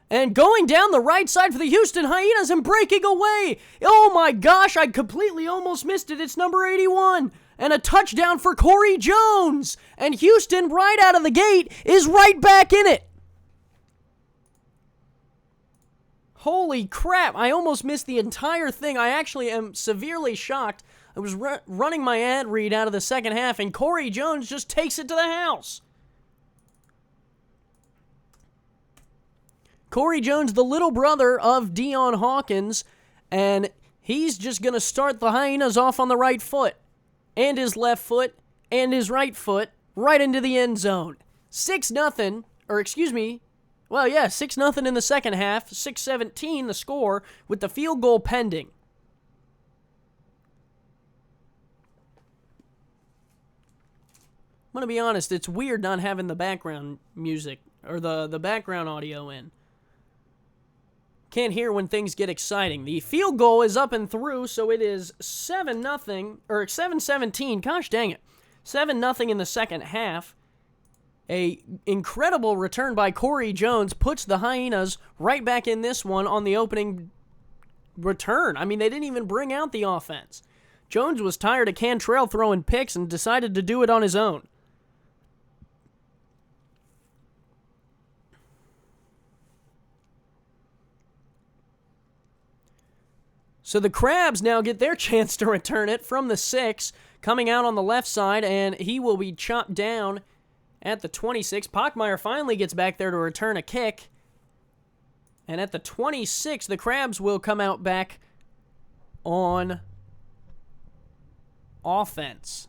And going down the right side for the Houston Hyenas and breaking away. Oh my gosh, I completely almost missed it. It's number 81. And a touchdown for Corey Jones. And Houston, right out of the gate, is right back in it. Holy crap, I almost missed the entire thing. I actually am severely shocked. I was running my ad read out of the second half, and Corey Jones just takes it to the house. Corey Jones, the little brother of Deion Hawkins, and he's just going to start the Hyenas off on the right foot, and his left foot, and his right foot, right into the end zone. 6-0, or excuse me, well, yeah, 6-0 in the second half, 6-17 the score, with the field goal pending. I'm going to be honest, it's weird not having the background music, or the background audio in. Can't hear when things get exciting. The field goal is up and through, so it is 7-0, or 7-17, gosh dang it. 7-0 in the second half. A incredible return by Corey Jones puts the Hyenas right back in this one on the opening return. I mean, they didn't even bring out the offense. Jones was tired of Cantrell throwing picks and decided to do it on his own. So the Krabs now get their chance to return it from the 6, coming out on the left side, and he will be chopped down at the 26. Pockmeyer finally gets back there to return a kick. And at the 26, the Krabs will come out back on offense.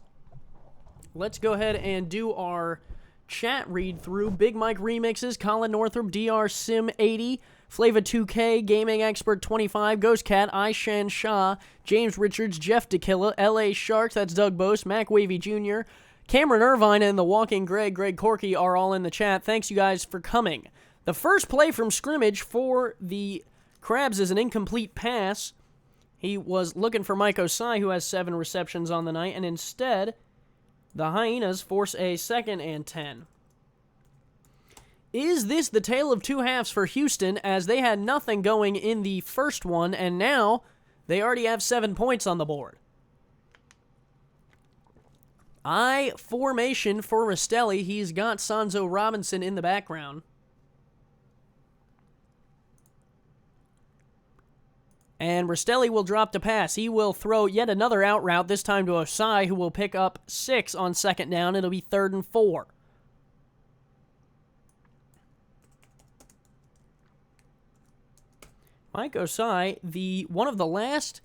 Let's go ahead and do our chat read through. Big Mike Remixes, Colin Northrup, DR Sim 80, Flava 2K, Gaming Expert 25, Ghost Cat, Aishan Shah, James Richards, Jeff DeKilla, LA Sharks, that's Doug Bose, Mac Wavy Jr., Cameron Irvine, and the Walking Greg Corky are all in the chat. Thanks, you guys, for coming. The first play from scrimmage for the Krabs is an incomplete pass. He was looking for Mike Osai, who has 7 receptions on the night, and instead, the Hyenas force a 2nd and 10. Is this the tale of two halves for Houston, as they had nothing going in the first one, and now they already have 7 points on the board? I formation for Rastelli. He's got Sanzo Robinson in the background. And Rastelli will drop to pass. He will throw yet another out route, this time to Osai, who will pick up 6 on 2nd down. It'll be 3rd and 4. Mike Osai, one of the last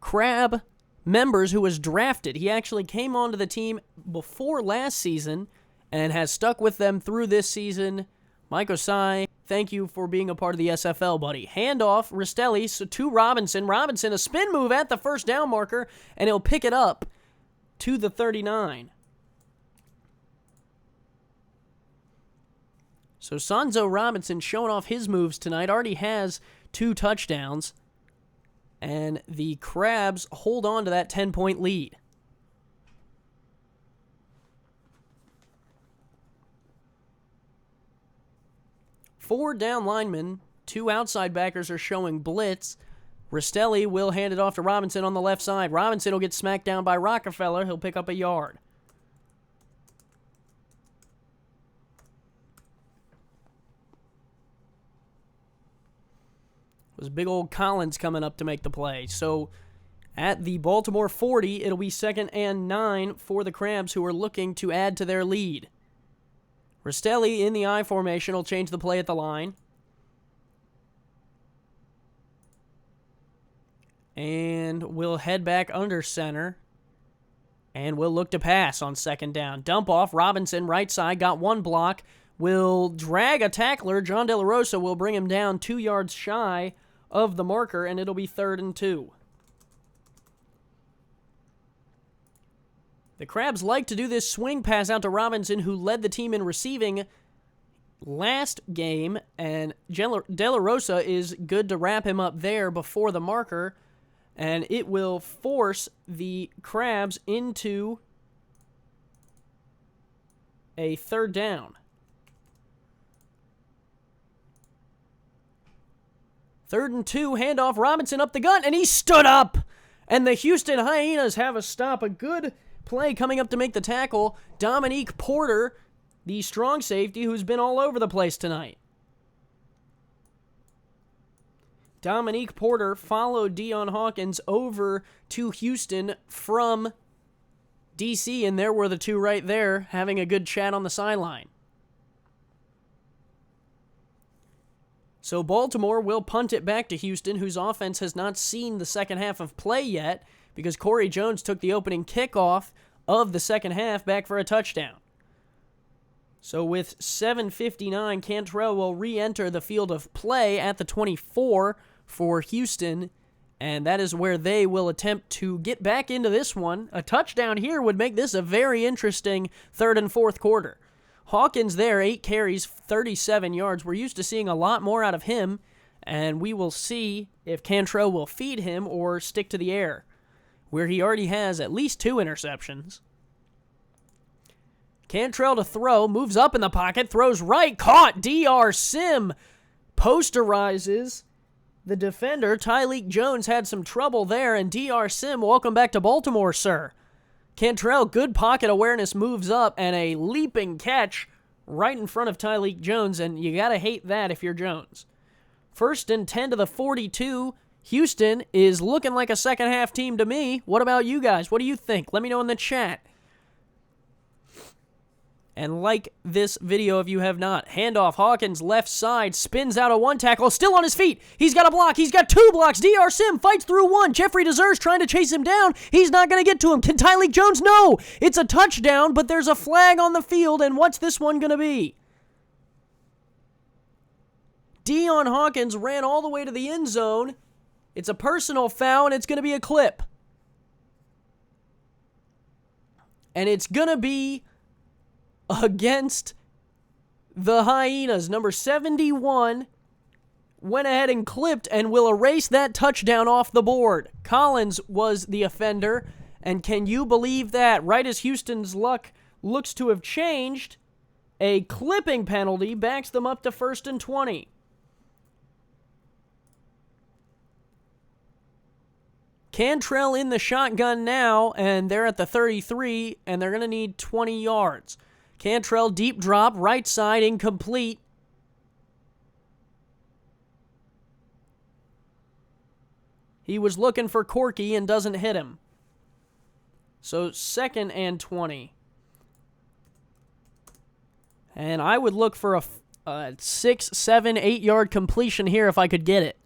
Krab members who was drafted. He actually came onto the team before last season and has stuck with them through this season. Mike Osai, thank you for being a part of the SFL, buddy. Handoff, Rastelli to Robinson. Robinson, a spin move at the first down marker, and he'll pick it up to the 39. So Sanzo Robinson showing off his moves tonight. Already has 2 touchdowns. And the Krabs hold on to that 10-point lead. Four down linemen, 2 outside backers are showing blitz. Rastelli will hand it off to Robinson on the left side. Robinson will get smacked down by Rockefeller. He'll pick up a yard. It was big old Collins coming up to make the play. So at the Baltimore 40, it'll be 2nd and 9 for the Krabs, who are looking to add to their lead. Rastelli in the I formation will change the play at the line. And we'll head back under center. And we'll look to pass on 2nd down. Dump off. Robinson, right side, got 1 block. Will drag a tackler. John De La Rosa will bring him down 2 yards shy of the marker, and it'll be 3rd and 2. The Krabs like to do this swing pass out to Robinson, who led the team in receiving last game, and De La Rosa is good to wrap him up there before the marker, and it will force the Krabs into a third down. Third and 2, handoff, Robinson up the gut, and he stood up! And the Houston Hyenas have a stop. A good play coming up to make the tackle. Dominique Porter, the strong safety who's been all over the place tonight. Dominique Porter followed Deion Hawkins over to Houston from DC, and there were the two right there having a good chat on the sideline. So Baltimore will punt it back to Houston, whose offense has not seen the second half of play yet, because Corey Jones took the opening kickoff of the second half back for a touchdown. So with 7:59, Cantrell will re-enter the field of play at the 24 for Houston, and that is where they will attempt to get back into this one. A touchdown here would make this a very interesting third and fourth quarter. Hawkins there, 8 carries, 37 yards. We're used to seeing a lot more out of him, and we will see if Cantrell will feed him or stick to the air, where he already has at least 2 interceptions. Cantrell to throw, moves up in the pocket, throws right, caught. DR Sim posterizes the defender. Tyleek Jones had some trouble there, and DR Sim, welcome back to Baltimore, sir. Cantrell, good pocket awareness, moves up, and a leaping catch right in front of Tyleek Jones, and you gotta hate that if you're Jones. First and 10 to the 42. Houston is looking like a second-half team to me. What about you guys? What do you think? Let me know in the chat. And like this video if you have not. Handoff, Hawkins, left side, spins out of one tackle, still on his feet. He's got a block. He's got 2 blocks. DR Sim fights through one. Jeffrey Desert's trying to chase him down. He's not going to get to him. Can Tyleek Jones? No. It's a touchdown, but there's a flag on the field, and what's this one going to be? Deion Hawkins ran all the way to the end zone. It's a personal foul, and it's going to be a clip. And it's going to be against the Hyenas. Number 71 went ahead and clipped and will erase that touchdown off the board. Collins was the offender, and can you believe that? Right as Houston's luck looks to have changed, a clipping penalty backs them up to 1st and 20. Cantrell in the shotgun now, and they're at the 33, and they're going to need 20 yards. Cantrell, deep drop, right side, incomplete. He was looking for Corky and doesn't hit him. So 2nd and 20. And I would look for a 6, 7, 8-yard completion here if I could get it.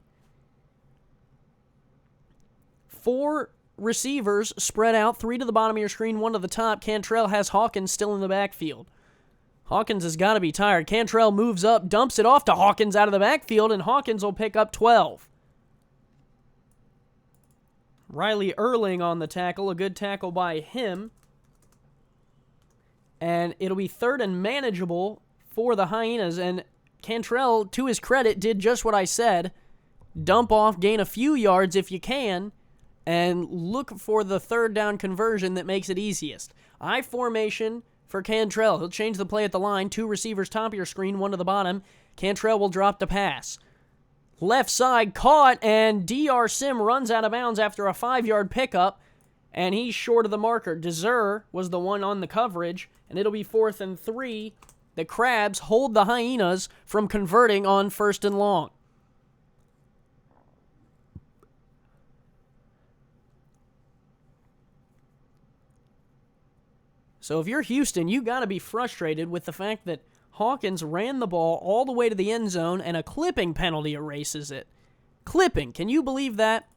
4 receivers spread out, 3 to the bottom of your screen, 1 to the top. Cantrell has Hawkins still in the backfield. Hawkins has got to be tired. Cantrell moves up, dumps it off to Hawkins out of the backfield, and Hawkins will pick up 12. Riley Erling on the tackle, a good tackle by him. And it'll be 3rd and manageable for the Hyenas, and Cantrell, to his credit, did just what I said. Dump off, gain a few yards if you can, and look for the 3rd down conversion that makes it easiest. I formation for Cantrell. He'll change the play at the line. 2 receivers top of your screen, 1 to the bottom. Cantrell will drop the pass. Left side caught, and DR Sim runs out of bounds after a 5-yard pickup, and he's short of the marker. Deser was the one on the coverage, and it'll be 4th and 3. The Krabs hold the Hyenas from converting on 1st and long. So if you're Houston, you got to be frustrated with the fact that Hawkins ran the ball all the way to the end zone and a clipping penalty erases it. Clipping, can you believe that?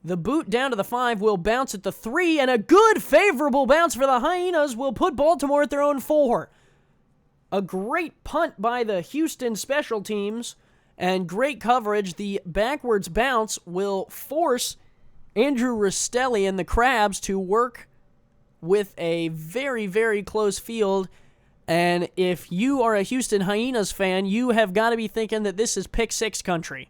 The boot down to the 5 will bounce at the 3, and a good favorable bounce for the Hyenas will put Baltimore at their own 4. A great punt by the Houston special teams and great coverage. The backwards bounce will force Andrew Rastelli and the Krabs to work with a very, very close field. And if you are a Houston Hyenas fan, you have got to be thinking that this is pick six country.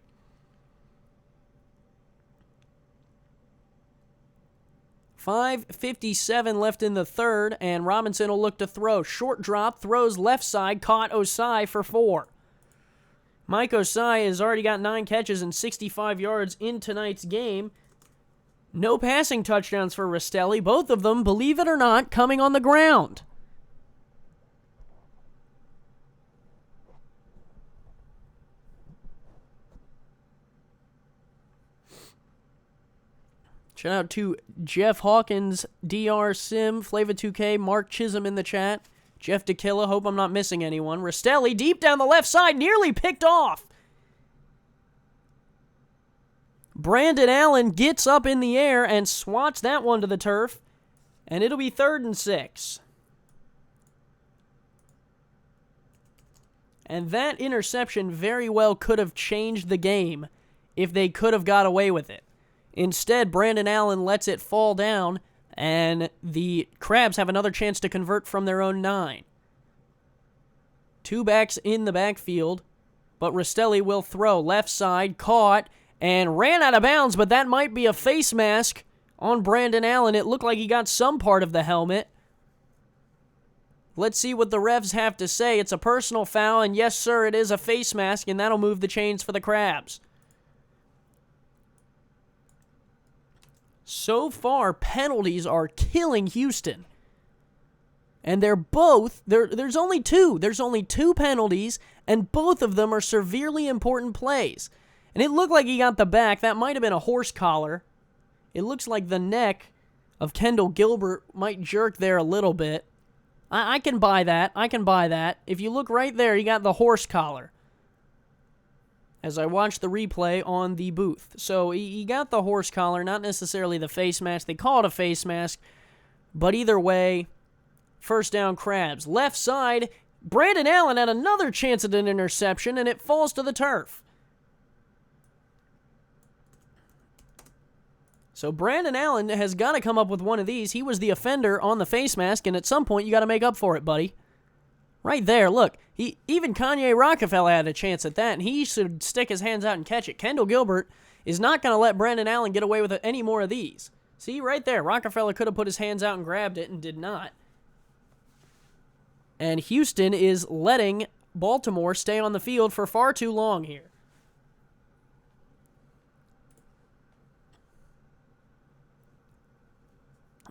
.5:57 left in the third, and Robinson will look to throw. Short drop, throws left side, caught Osai for 4. Mike Osai has already got 9 catches and 65 yards in tonight's game. No passing touchdowns for Rastelli, both of them, believe it or not, coming on the ground. Shout out to Jeff Hawkins, DR Sim, Flava2K, Mark Chisholm in the chat. Jeff DeKilla, hope I'm not missing anyone. Rastelli deep down the left side, nearly picked off. Brandon Allen gets up in the air and swats that one to the turf. And it'll be 3rd and 6. And that interception very well could have changed the game if they could have got away with it. Instead, Brandon Allen lets it fall down, and the Krabs have another chance to convert from their own 9. 2 backs in the backfield, but Rastelli will throw. Left side, caught, and ran out of bounds, but that might be a face mask on Brandon Allen. It looked like he got some part of the helmet. Let's see what the refs have to say. It's a personal foul, and yes, sir, it is a face mask, and that'll move the chains for the Krabs. So far, penalties are killing Houston. And there's only 2. There's only 2 penalties, and both of them are severely important plays. And it looked like he got the back. That might have been a horse collar. It looks like the neck of Kendall Gilbert might jerk there a little bit. I can buy that. I can buy that. If you look right there, he got the horse collar. As I watched the replay on the booth. So he got the horse collar, not necessarily the face mask. They call it a face mask. But either way, first down Krabs. Left side, Brandon Allen had another chance at an interception, and it falls to the turf. So Brandon Allen has got to come up with one of these. He was the offender on the face mask, and at some point you got to make up for it, buddy. Right there, look. Even Kanye Rockefeller had a chance at that, and he should stick his hands out and catch it. Kendall Gilbert is not going to let Brandon Allen get away with any more of these. See, right there, Rockefeller could have put his hands out and grabbed it and did not. And Houston is letting Baltimore stay on the field for far too long here.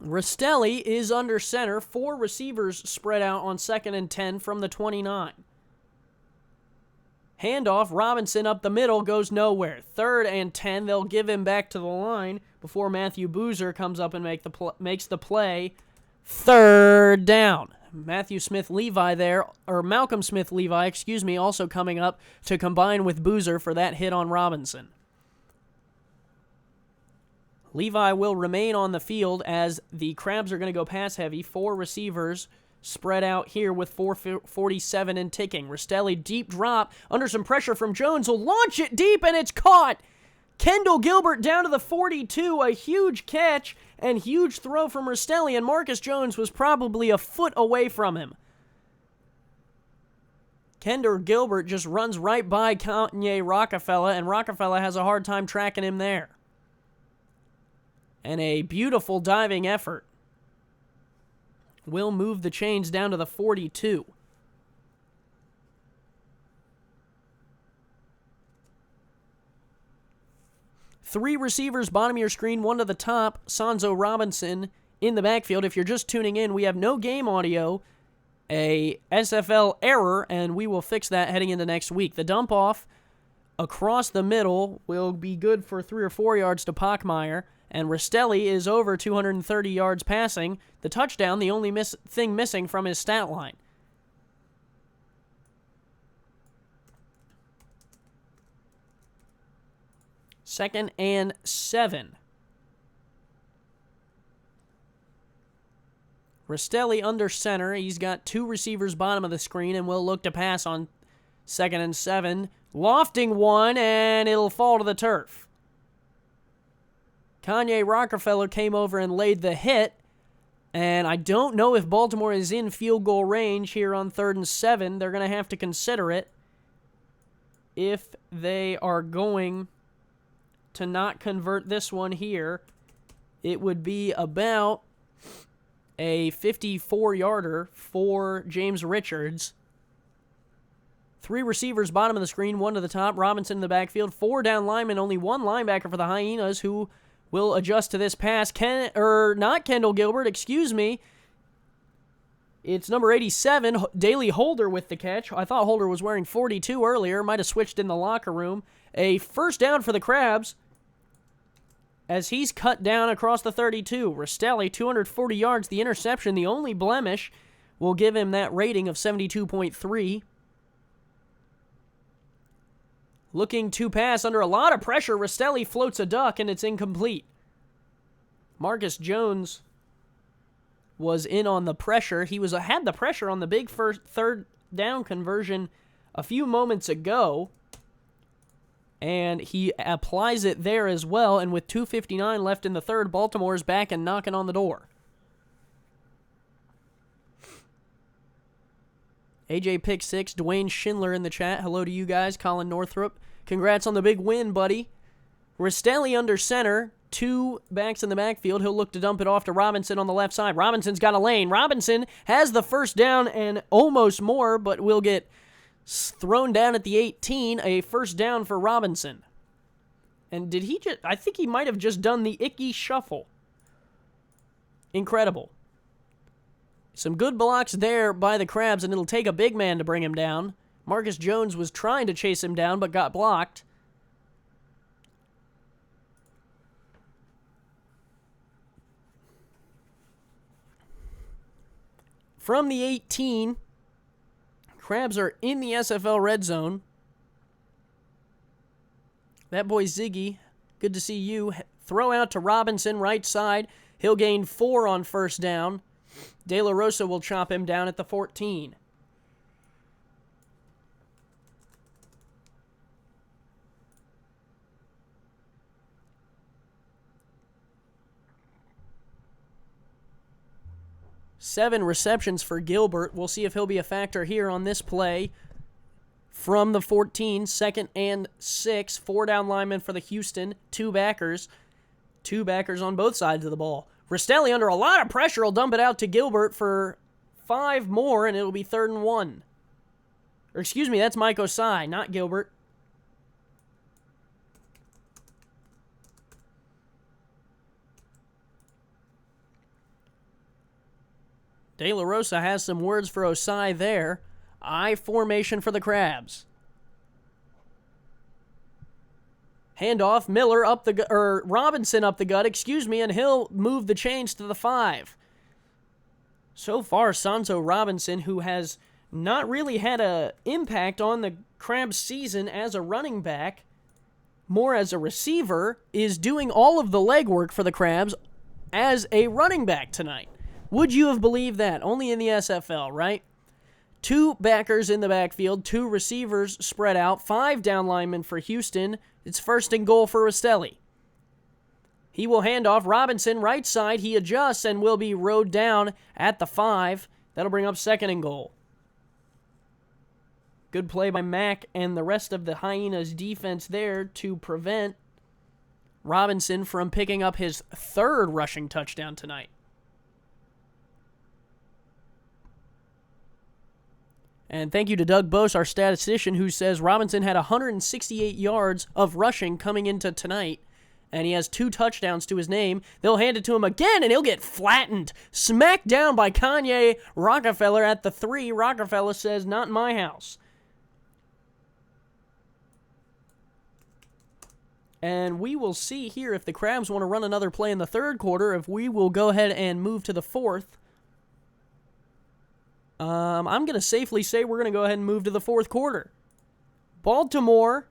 Rastelli is under center. 4 receivers spread out on 2nd and 10 from the 29. Handoff, Robinson up the middle, goes nowhere. 3rd and 10, they'll give him back to the line before Matthew Boozer comes up and makes the play. 3rd down. Malcolm Smith-Levi, also coming up to combine with Boozer for that hit on Robinson. Levi will remain on the field as the Krabs are going to go pass heavy. 4 receivers spread out here with 4:47 and ticking. Rastelli deep drop under some pressure from Jones will launch it deep and it's caught. Kendall Gilbert down to the 42, a huge catch and huge throw from Rastelli, and Marcus Jones was probably a foot away from him. Kendall Gilbert just runs right by Kanye Rockefeller, and Rockefeller has a hard time tracking him there. And a beautiful diving effort will move the chains down to the 42. Three receivers, bottom of your screen, 1 to the top, Sanzo Robinson in the backfield. If you're just tuning in, we have no game audio, a SFL error, and we will fix that heading into next week. The dump off across the middle will be good for 3 or 4 yards to Pockmeyer. And Rastelli is over 230 yards passing. The touchdown, the only thing missing from his stat line. Second and 7. Rastelli under center. He's got 2 receivers bottom of the screen and will look to pass on 2nd and 7. Lofting one, and it'll fall to the turf. Kanye Rockefeller came over and laid the hit, And I don't know if Baltimore is in field goal range here on 3rd and 7. They're going to have to consider it if they are going to not convert this one here. It would be about a 54-yarder for James Richards. 3 receivers bottom of the screen, 1 to the top. Robinson in the backfield. 4 down linemen, only 1 linebacker for the Hyenas who will adjust to this pass. Not Kendall Gilbert, excuse me. It's number 87, Daley Holder with the catch. I thought Holder was wearing 42 earlier. Might have switched in the locker room. A first down for the Krabs as he's cut down across the 32. Rastelli, 240 yards. The interception, the only blemish, will give him that rating of 72.3. Looking to pass under a lot of pressure. Rastelli floats a duck, and it's incomplete. Marcus Jones was in on the pressure. He had the pressure on the big third down conversion a few moments ago, and he applies it there as well. And with 2:59 left in the third, Baltimore's back and knocking on the door. AJ Pick 6, Dwayne Schindler in the chat. Hello to you guys. Colin Northrup, congrats on the big win, buddy. Rastelli under center. 2 backs in the backfield. He'll look to dump it off to Robinson on the left side. Robinson's got a lane. Robinson has the first down and almost more, but will get thrown down at the 18. A first down for Robinson. And did he just... I think he might have just done the Icky Shuffle. Incredible. Some good blocks there by the Krabs, and it'll take a big man to bring him down. Marcus Jones was trying to chase him down, but got blocked. From the 18, Krabs are in the SFL red zone. That boy Ziggy, good to see you. Throw out to Robinson, right side. He'll gain 4 on first down. De La Rosa will chop him down at the 14. Seven receptions for Gilbert. We'll see if he'll be a factor here on this play. From the 14, 2nd and 6. 4 down linemen for the Houston. 2 backers. 2 backers on both sides of the ball. Rastelli under a lot of pressure will dump it out to Gilbert for 5 more, and it'll be 3rd and 1. Or excuse me, that's Mike Osai, not Gilbert. De La Rosa has some words for Osai there. I formation for the Krabs. Handoff, Miller up the Robinson up the gut, and he'll move the chains to the 5. So far, Sanzo Robinson, who has not really had an impact on the Krabs season as a running back, more as a receiver, is doing all of the legwork for the Krabs as a running back tonight. Would you have believed that? Only in the SFL, right? 2 backers in the backfield, 2 receivers spread out, 5 down linemen for Houston. It's 1st and goal for Rastelli. He will hand off. Robinson, right side. He adjusts and will be rode down at the 5. That'll bring up 2nd and goal. Good play by Mack and the rest of the Hyenas defense there to prevent Robinson from picking up his 3rd rushing touchdown tonight. And thank you to Doug Bose, our statistician, who says Robinson had 168 yards of rushing coming into tonight, and he has 2 touchdowns to his name. They'll hand it to him again, and he'll get flattened. Smacked down by Kanye Rockefeller at the 3. Rockefeller says, not in my house. And we will see here if the Krabs want to run another play in the 3rd quarter, if we will go ahead and move to the 4th. I'm going to safely say we're going to go ahead and move to the 4th quarter. Baltimore,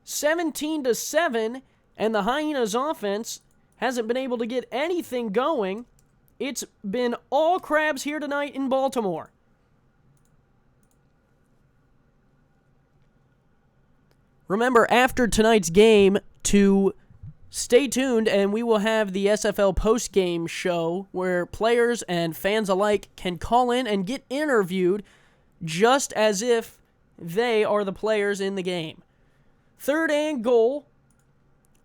17-7, and the Hyenas offense hasn't been able to get anything going. It's been all Krabs here tonight in Baltimore. Remember, after tonight's game, to Stay tuned, and we will have the SFL Postgame show where players and fans alike can call in and get interviewed just as if they are the players in the game. 3rd and goal.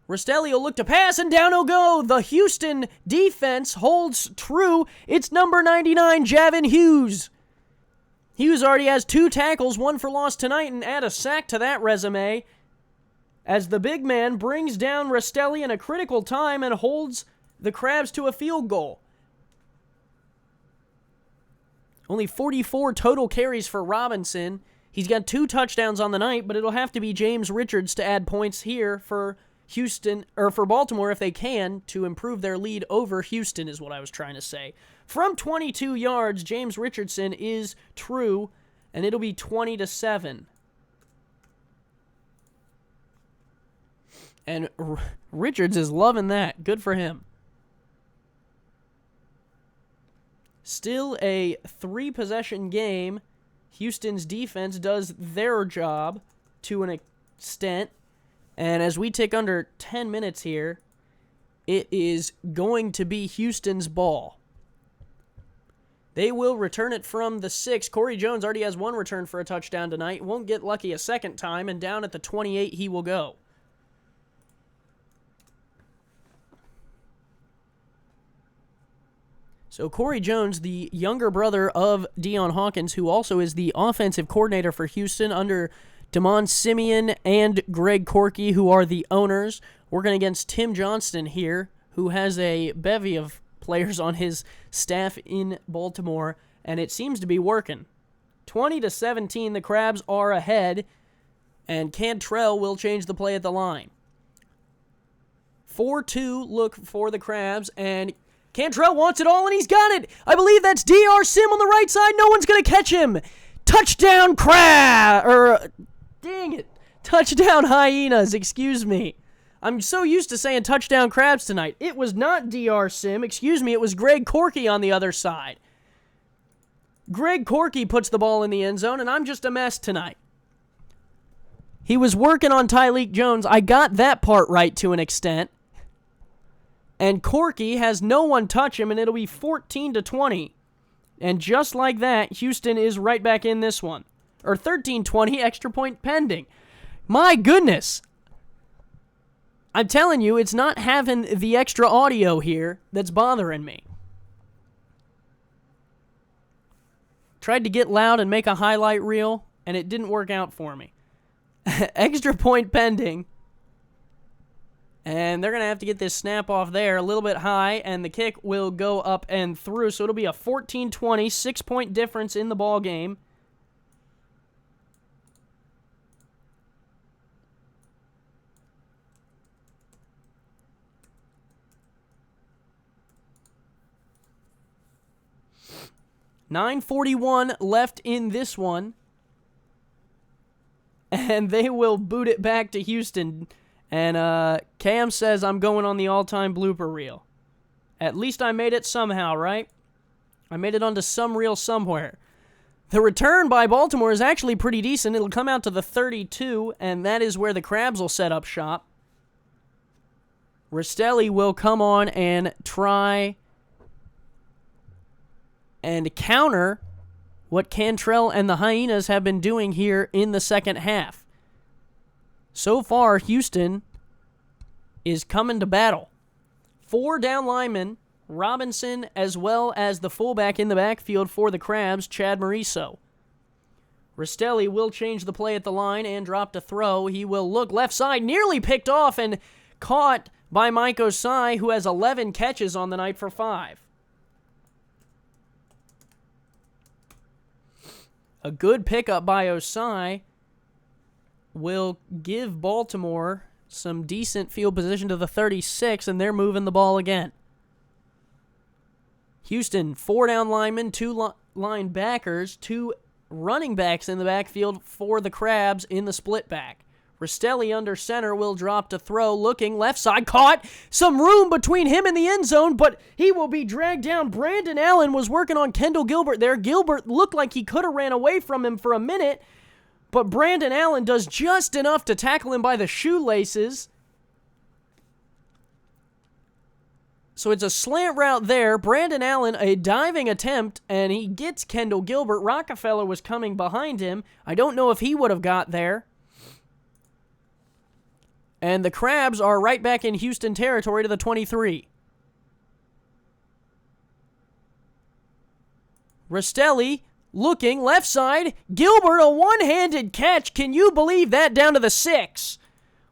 Rastelli will look to pass, and down he'll go. The Houston defense holds true. It's number 99, Javin Hughes. Hughes already has 2 tackles, 1 for loss tonight, and add a sack to that resume as the big man brings down Rastelli in a critical time and holds the Krabs to a field goal. Only 44 total carries for Robinson. He's got 2 touchdowns on the night, but it'll have to be James Richards to add points here for Baltimore if they can, to improve their lead over Houston is what I was trying to say. From 22 yards, James Richardson is true, and it'll be 20-7. And Richards is loving that. Good for him. Still a 3-possession game. Houston's defense does their job to an extent. And as we tick under 10 minutes here, it is going to be Houston's ball. They will return it from the 6. Corey Jones already has 1 return for a touchdown tonight. Won't get lucky a second time, and down at the 28 he will go. So Corey Jones, the younger brother of Deion Hawkins, who also is the offensive coordinator for Houston under Damon Simeon and Greg Corky, who are the owners, working against Tim Johnston here, who has a bevy of players on his staff in Baltimore, and it seems to be working. 20-17, the Krabs are ahead, and Cantrell will change the play at the line. 4-2 look for the Krabs, and Cantrell wants it all, and he's got it. I believe that's DR Sim on the right side. No one's going to catch him. Touchdown dang it. Touchdown Hyenas, excuse me. I'm so used to saying touchdown Krabs tonight. It was not DR Sim, excuse me. It was Greg Corky on the other side. Greg Corky puts the ball in the end zone, and I'm just a mess tonight. He was working on Tyleek Jones. I got that part right to an extent. And Corky has no one touch him, and it'll be 14-20. And just like that, Houston is right back in this one. Or 13-20, extra point pending. My goodness. I'm telling you, it's not having the extra audio here that's bothering me. Tried to get loud and make a highlight reel, and it didn't work out for me. Extra point pending. And they're going to have to get this snap off there a little bit high, and the kick will go up and through. So it'll be a 14-20, 6-point difference in the ball game. .9:41 left in this one. And they will boot it back to Houston. And Cam says, I'm going on the all-time blooper reel. At least I made it somehow, right? I made it onto some reel somewhere. The return by Baltimore is actually pretty decent. It'll come out to the 32, and that is where the Krabs will set up shop. Rastelli will come on and try and counter what Cantrell and the Hyenas have been doing here in the second half. So far, Houston is coming to battle. 4 down linemen, Robinson, as well as the fullback in the backfield for the Krabs, Chad Mariso. Rastelli will change the play at the line and drop to throw. He will look left side, nearly picked off and caught by Mike Osai, who has 11 catches on the night for 5. A good pickup by Osai will give Baltimore some decent field position to the 36, and they're moving the ball again. Houston, 4 down linemen, 2 linebackers, 2 running backs in the backfield for the Krabs in the split back. Rastelli under center will drop to throw, looking left side, caught, some room between him and the end zone, but he will be dragged down. Brandon Allen was working on Kendall Gilbert there. Gilbert looked like he could have ran away from him for a minute, but Brandon Allen does just enough to tackle him by the shoelaces. So it's a slant route there. Brandon Allen, a diving attempt, and he gets Kendall Gilbert. Rockefeller was coming behind him. I don't know if he would have got there. And the Krabs are right back in Houston territory to the 23. Rastelli looking left side. Gilbert, a one-handed catch. Can you believe that? Down to the 6.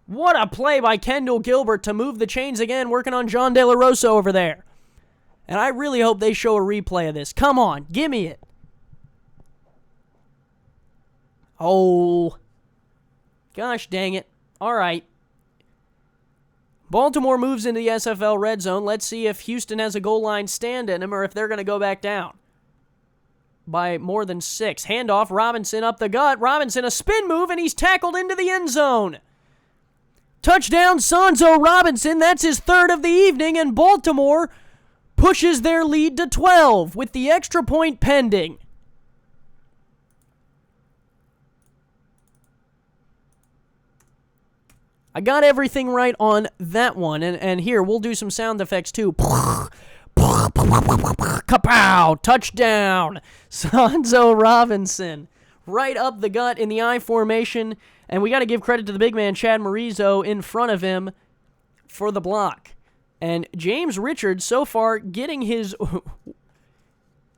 What a play by Kendall Gilbert to move the chains again, working on John De La Rosa over there. And I really hope they show a replay of this. Come on, give me it. Oh, gosh dang it. All right. Baltimore moves into the SFL red zone. Let's see if Houston has a goal line stand in them or if they're going to go back down by more than 6. Handoff, Robinson up the gut. Robinson, a spin move, and he's tackled into the end zone. Touchdown, Sonzo Robinson. That's his 3rd of the evening, and Baltimore pushes their lead to 12 with the extra point pending. I got everything right on that one, and here, we'll do some sound effects too. Kapow! Touchdown! Sonzo Robinson. Right up the gut in the I formation. And we got to give credit to the big man, Chad Marizo, in front of him for the block. And James Richards, so far, getting his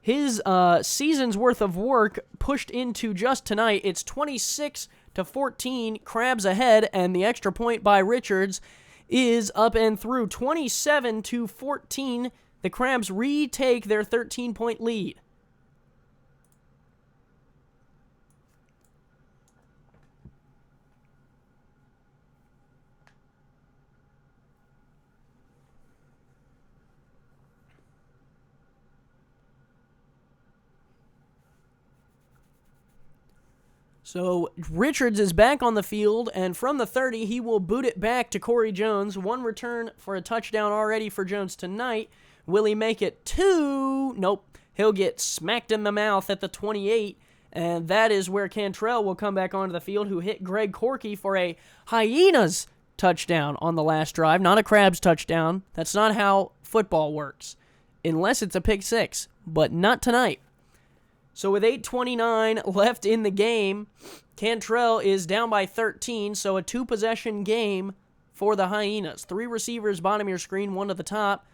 season's worth of work pushed into just tonight. It's 26-14, Krabs ahead, and the extra point by Richards is up and through. 27-14, the Krabs retake their 13-point lead. So Richards is back on the field, and from the 30, he will boot it back to Corey Jones. 1 return for a touchdown already for Jones tonight. Will he make it 2? Nope. He'll get smacked in the mouth at the 28, and that is where Cantrell will come back onto the field, who hit Greg Corky for a Hyenas touchdown on the last drive. Not a Krabs touchdown. That's not how football works, unless it's a pick 6, but not tonight. So with 8:29 left in the game, Cantrell is down by 13, so a 2-possession game for the Hyenas. 3 receivers bottom of your screen, 1 to the top,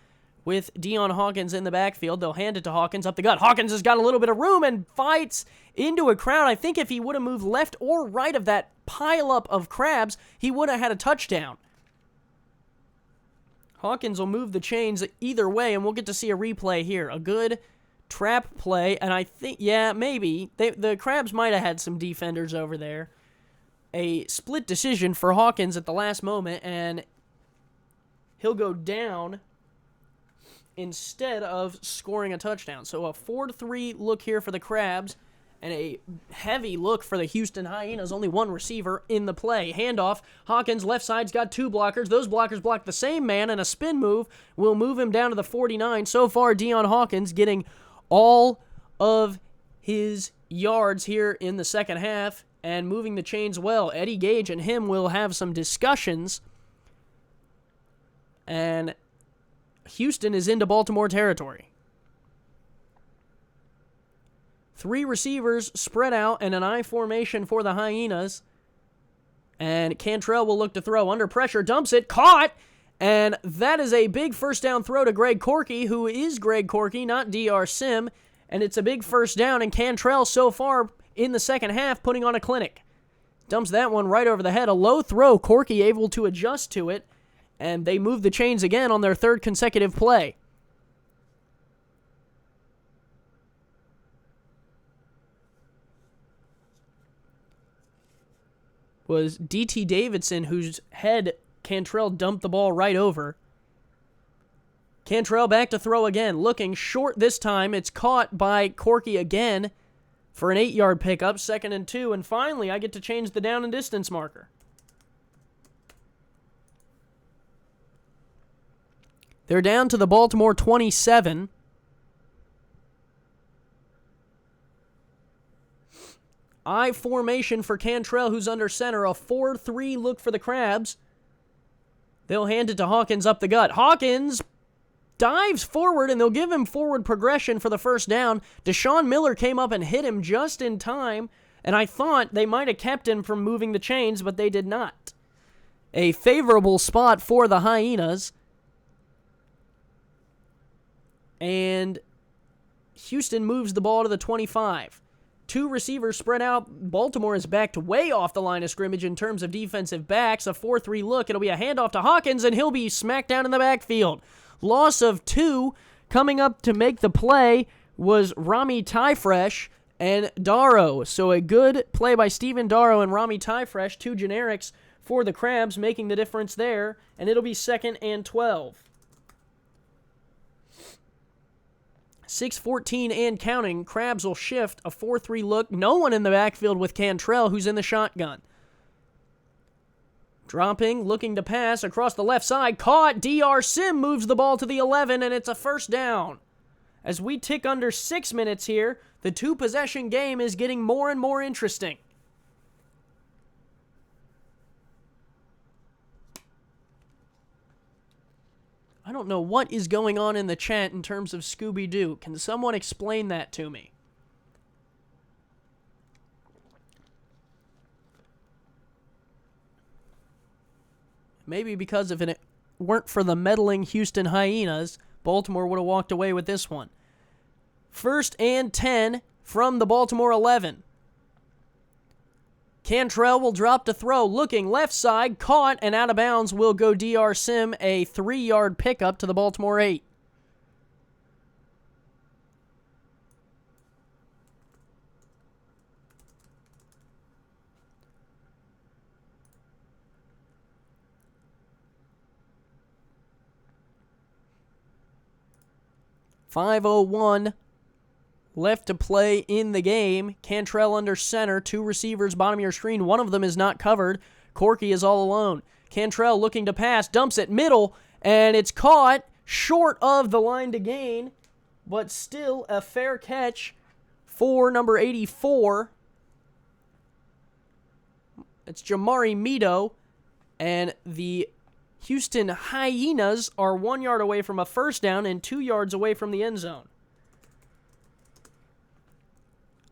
with Deion Hawkins in the backfield. They'll hand it to Hawkins up the gut. Hawkins has got a little bit of room and fights into a crowd. I think if he would have moved left or right of that pileup of Krabs, he would have had a touchdown. Hawkins will move the chains either way, and we'll get to see a replay here. A good trap play, and I think, yeah, maybe. The Krabs might have had some defenders over there. A split decision for Hawkins at the last moment, and he'll go down instead of scoring a touchdown. So a 4-3 look here for the Krabs, and a heavy look for the Houston Hyenas. Only 1 receiver in the play. Handoff. Hawkins, left side's got 2 blockers. Those blockers block the same man, and a spin move will move him down to the 49. So far, Deion Hawkins getting all of his yards here in the second half and moving the chains well. Eddie Gage and him will have some discussions, and Houston is into Baltimore territory. 3 receivers spread out and an I formation for the Hyenas, and Cantrell will look to throw under pressure, dumps it, caught, and that is a big first down throw to Greg Corky, who is Greg Corky, not DR Sim. And it's a big first down, and Cantrell so far in the second half putting on a clinic. Dumps that one right over the head. A low throw, Corky able to adjust to it, and they move the chains again on their 3rd consecutive play. Was D.T. Davidson, whose head Cantrell dumped the ball right over. Cantrell back to throw again, looking short this time. It's caught by Corky again for an 8-yard pickup, 2nd and 2, and finally I get to change the down and distance marker. They're down to the Baltimore 27. I formation for Cantrell, who's under center. A 4-3 look for the Krabs. They'll hand it to Hawkins up the gut. Hawkins dives forward, and they'll give him forward progression for the first down. Deshaun Miller came up and hit him just in time, and I thought they might have kept him from moving the chains, but they did not. A favorable spot for the Hyenas. And Houston moves the ball to the 25. Two receivers spread out. Baltimore is backed way off the line of scrimmage in terms of defensive backs. A 4-3 look. It'll be a handoff to Hawkins, and he'll be smacked down in the backfield. Loss of 2. Coming up to make the play was Rami Tyfresh and Darrow. So a good play by Steven Darrow and Rami Tyfresh, 2 generics for the Krabs, making the difference there. And it'll be 2nd and 12. 6:14 and counting. Krabs will shift. A 4-3 look. No one in the backfield with Cantrell, who's in the shotgun. Dropping, looking to pass across the left side. Caught. DR Sim moves the ball to the 11, and it's a first down. As we tick under 6 minutes here, the 2-possession game is getting more and more interesting. I don't know what is going on in the chat in terms of Scooby-Doo. Can someone explain that to me? Maybe because if it weren't for the meddling Houston Hyenas, Baltimore would have walked away with this one. 1st and 10 from the Baltimore 11. Cantrell will drop to throw, looking left side, caught, and out of bounds will go DR Sim, a 3-yard pickup to the Baltimore 8. .501 left to play in the game. Cantrell under center. 2 receivers bottom of your screen. One of them is not covered. Corky is all alone. Cantrell looking to pass. Dumps it middle. And it's caught short of the line to gain. But still a fair catch for number 84. It's Jamari Mito. And the Houston Hyenas are 1 yard away from a first down and 2 yards away from the end zone.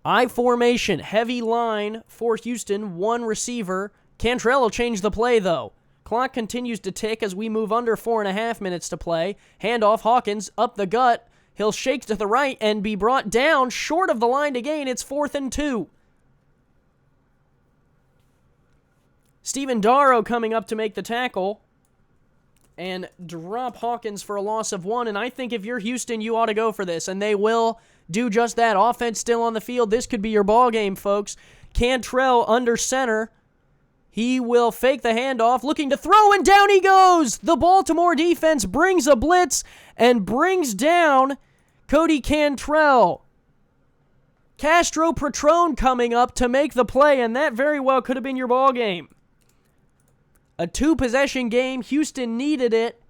I formation, heavy line for Houston, 1 receiver. Cantrell will change the play, though. Clock continues to tick as we move under 4.5 minutes to play. Handoff, Hawkins, up the gut. He'll shake to the right and be brought down short of the line to gain. It's 4th and 2. Steven Darrow coming up to make the tackle and drop Hawkins for a loss of 1. And I think if you're Houston, you ought to go for this, and they will do just that. Offense still on the field. This could be your ball game, folks. Cantrell under center. He will fake the handoff, looking to throw, and down he goes. The Baltimore defense brings a blitz and brings down Cody Cantrell. Castro Patron coming up to make the play, and that very well could have been your ball game. A 2-possession game. Houston needed it.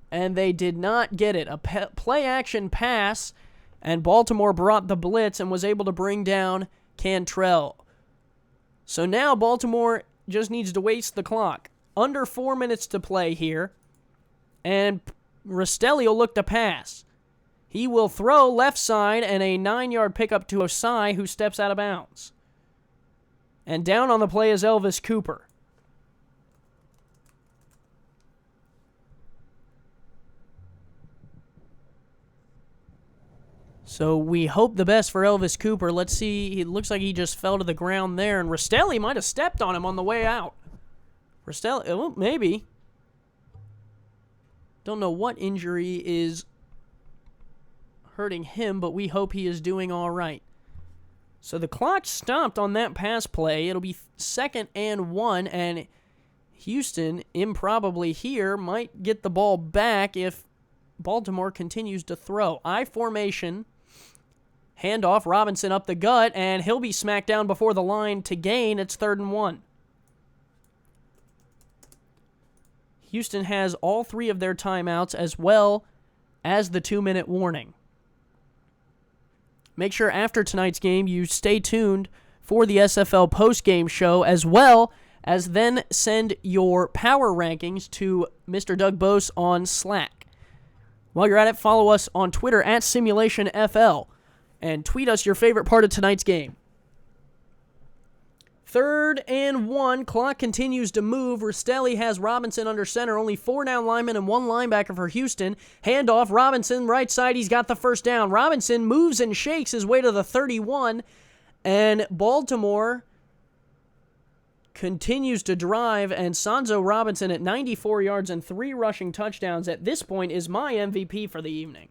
And they did not get it. A play-action pass, and Baltimore brought the blitz and was able to bring down Cantrell. So now Baltimore just needs to waste the clock. Under 4 minutes to play here, and Rastelli will look to pass. He will throw left side and a 9-yard pickup to Osai, who steps out of bounds. And down on the play is Elvis Cooper. So we hope the best for Elvis Cooper. Let's see. It looks like he just fell to the ground there, and Rastelli might have stepped on him on the way out. Rastelli, well, maybe. Don't know what injury is hurting him, but we hope he is doing all right. So the clock stopped on that pass play. It'll be 2nd and 1, and Houston, improbably here, might get the ball back if Baltimore continues to throw. I formation. Handoff, Robinson up the gut, and he'll be smacked down before the line to gain. It's 3rd and 1. Houston has all 3 of their timeouts as well as the 2-minute warning. Make sure after tonight's game you stay tuned for the SFL postgame show as well as then send your power rankings to Mr. Doug Bose on Slack. While you're at it, follow us on Twitter at SimulationFL and tweet us your favorite part of tonight's game. 3rd and 1. Clock continues to move. Rastelli has Robinson under center. Only 4 down linemen and 1 linebacker for Houston. Handoff. Robinson, right side. He's got the first down. Robinson moves and shakes his way to the 31. And Baltimore continues to drive. And Sanzo Robinson at 94 yards and 3 rushing touchdowns at this point is my MVP for the evening.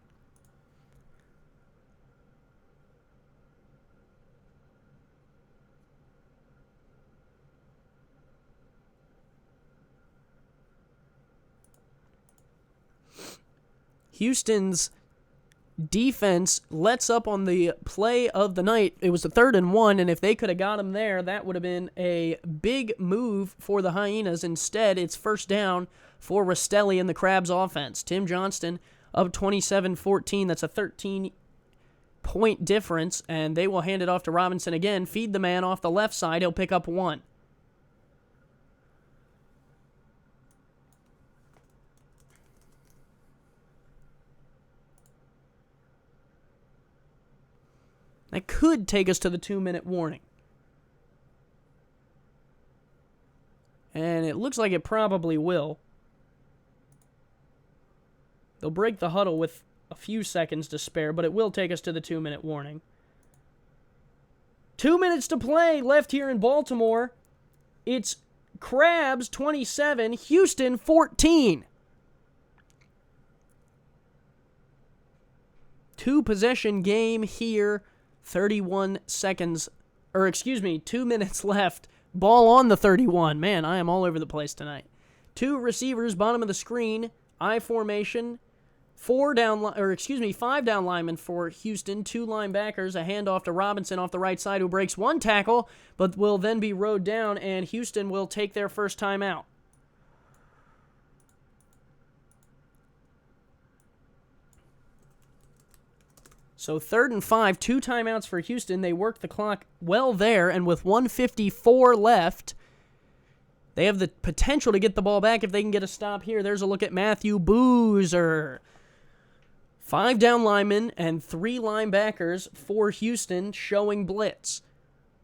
Houston's defense lets up on the play of the night. It was a 3rd and 1, and if they could have got him there, that would have been a big move for the Hyenas. Instead, it's first down for Rastelli and the Krabs offense. Tim Johnston up 27-14. That's a 13-point difference, and they will hand it off to Robinson again. Feed the man off the left side. He'll pick up 1. That could take us to the 2-minute warning. And it looks like it probably will. They'll break the huddle with a few seconds to spare, but it will take us to the 2-minute warning. 2 minutes to play left here in Baltimore. It's Krabs 27, Houston 14. 2-possession game here. 31 seconds, 2 minutes left. Ball on the 31. Man, I am all over the place tonight. 2 receivers, bottom of the screen, I formation. 5 down linemen for Houston, 2 linebackers, a handoff to Robinson off the right side who breaks 1 tackle, but will then be rowed down, and Houston will take their first time out. So 3rd and 5, 2 timeouts for Houston. They work the clock well there, and with 1:54 left, they have the potential to get the ball back if they can get a stop here. There's a look at Matthew Boozer. 5 down linemen and 3 linebackers for Houston showing blitz.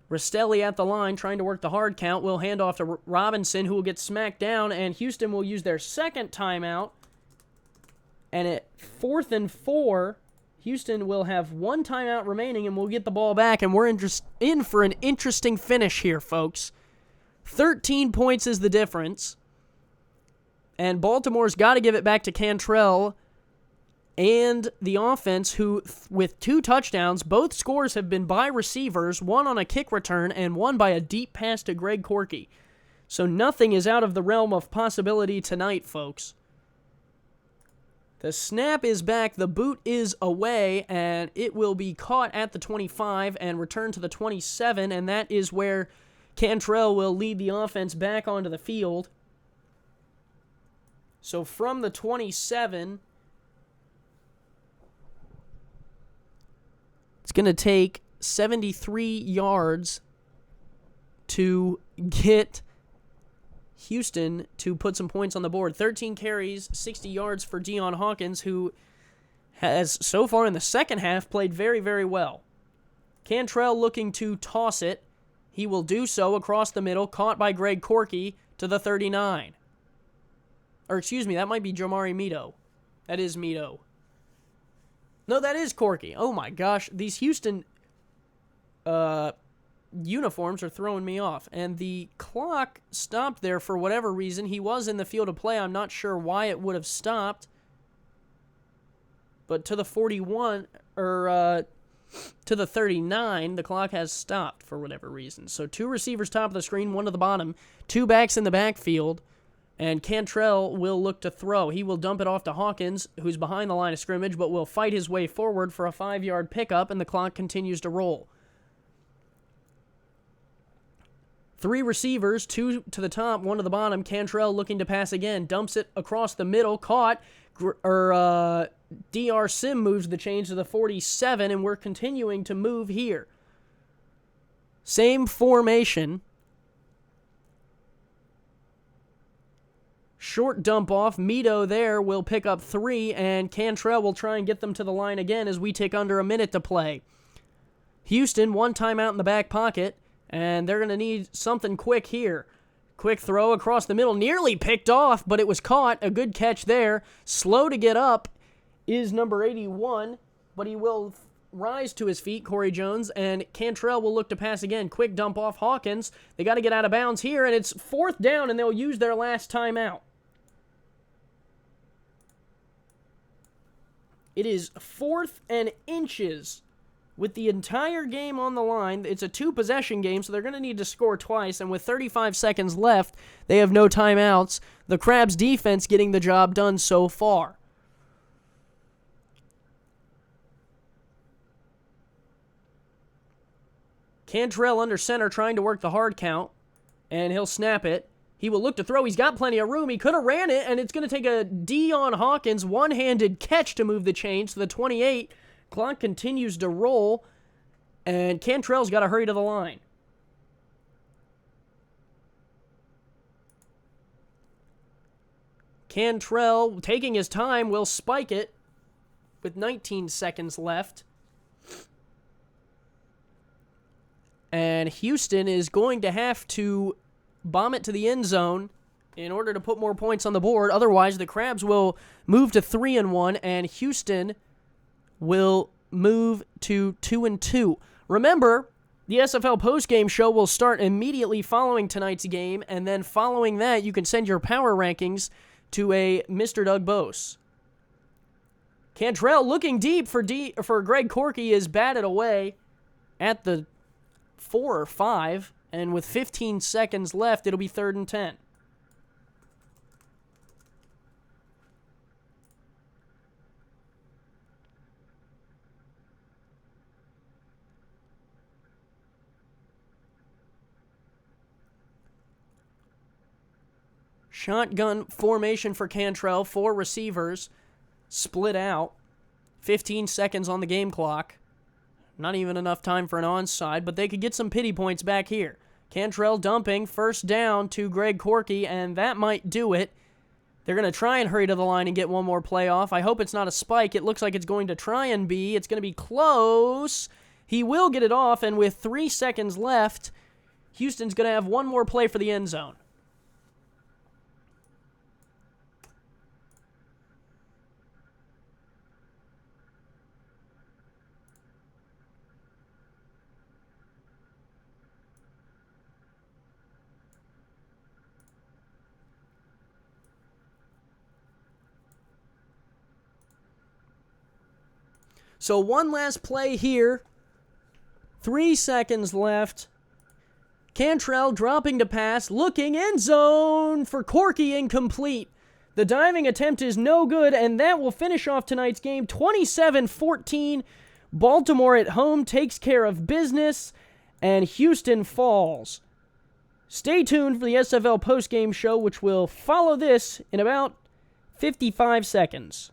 Rastelli at the line trying to work the hard count. Will hand off to Robinson, who will get smacked down, and Houston will use their second timeout. And at 4th and 4... Houston will have 1 timeout remaining, and we'll get the ball back, and we're in for an interesting finish here, folks. 13 points is the difference, and Baltimore's got to give it back to Cantrell and the offense, who, with 2 touchdowns, both scores have been by receivers, 1 on a kick return and 1 by a deep pass to Greg Corky. So nothing is out of the realm of possibility tonight, folks. The snap is back, the boot is away, and it will be caught at the 25 and returned to the 27, and that is where Cantrell will lead the offense back onto the field. So from the 27, it's going to take 73 yards to get Houston to put some points on the board. 13 carries, 60 yards for Deion Hawkins, who has, so far in the second half, played very, very well. Cantrell looking to toss it. He will do so across the middle, caught by Greg Corky to the 39. Or, excuse me, that might be Jamari Mito. That is Mito. No, that is Corky. Oh my gosh, these Houston uniforms are throwing me off. And the clock stopped there for whatever reason. He was in the field of play. I'm not sure why it would have stopped. But to the 41, or to the 39, the clock has stopped for whatever reason. So 2 receivers top of the screen, 1 to the bottom, 2 backs in the backfield, and Cantrell will look to throw. He will dump it off to Hawkins, who's behind the line of scrimmage, but will fight his way forward for a 5-yard pickup, and the clock continues to roll. 3 receivers, 2 to the top, 1 to the bottom. Cantrell looking to pass again. Dumps it across the middle. Caught. DR Sim moves the chains to the 47, and we're continuing to move here. Same formation. Short dump off. Mito there will pick up 3, and Cantrell will try and get them to the line again as we take under a minute to play. Houston, 1 timeout in the back pocket, and they're going to need something quick here. Quick throw across the middle, nearly picked off, but it was caught. A good catch there. Slow to get up is number 81, but he will rise to his feet, Corey Jones, and Cantrell will look to pass again. Quick dump off Hawkins. They got to get out of bounds here, and it's 4th down, and they'll use their last timeout. It is 4th and inches with the entire game on the line. It's a 2-possession game, so they're going to need to score twice, and with 35 seconds left, they have no timeouts. The Krabs defense getting the job done so far. Cantrell under center trying to work the hard count, and he'll snap it. He will look to throw. He's got plenty of room. He could have ran it, and it's going to take a D on Hawkins, one-handed catch to move the chains to the 28. Clock continues to roll, and Cantrell's got to hurry to the line. Cantrell, taking his time, will spike it with 19 seconds left. And Houston is going to have to bomb it to the end zone in order to put more points on the board. Otherwise, the Krabs will move to 3-1, and Houston will move to 2-2. Remember, the SFL postgame show will start immediately following tonight's game, and then following that, you can send your power rankings to a Mr. Doug Bose. Cantrell looking deep for Greg Corky is batted away at the 4 or 5, and with 15 seconds left, it'll be 3rd and 10. Shotgun formation for Cantrell, 4 receivers, split out, 15 seconds on the game clock. Not even enough time for an onside, but they could get some pity points back here. Cantrell dumping, 1st down to Greg Corky, and that might do it. They're going to try and hurry to the line and get one more play off. I hope it's not a spike. It looks like it's going to try and be. It's going to be close. He will get it off, and with 3 seconds left, Houston's going to have one more play for the end zone. So one last play here. 3 seconds left. Cantrell dropping to pass, looking end zone for Corky, incomplete. The diving attempt is no good, and that will finish off tonight's game. 27-14. Baltimore at home takes care of business, and Houston falls. Stay tuned for the SFL postgame show, which will follow this in about 55 seconds.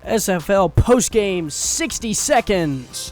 SFL postgame 60 seconds.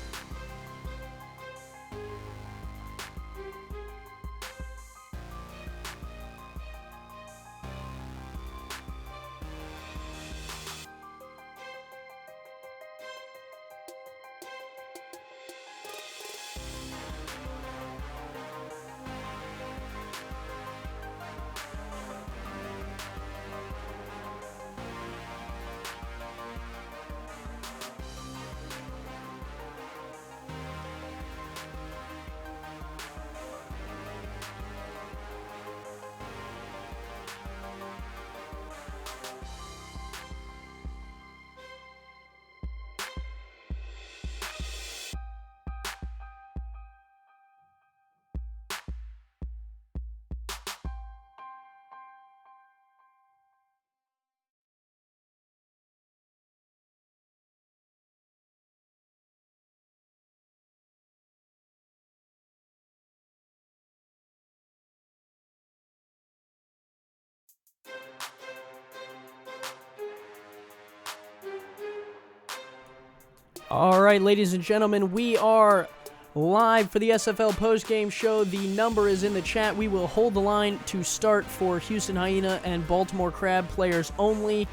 All right, ladies and gentlemen, we are live for the SFL postgame show. The number is in the chat. We will hold the line to start for Houston Hyena and Baltimore Crab players only.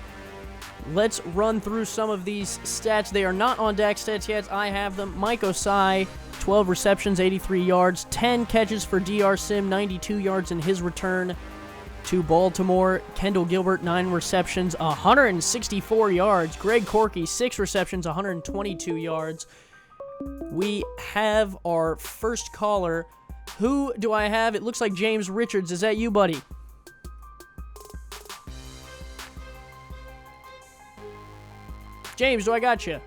Let's run through some of these stats. They are not on DAX stats yet. I have them. Mike Osai, 12 receptions, 83 yards, 10 catches for DR Sim, 92 yards in his return to Baltimore. Kendall Gilbert, 9 receptions, 164 yards. Greg Corky, 6 receptions, 122 yards. We have our first caller. Who do I have? It looks like James Richards. Is that you, buddy? James, do I got you?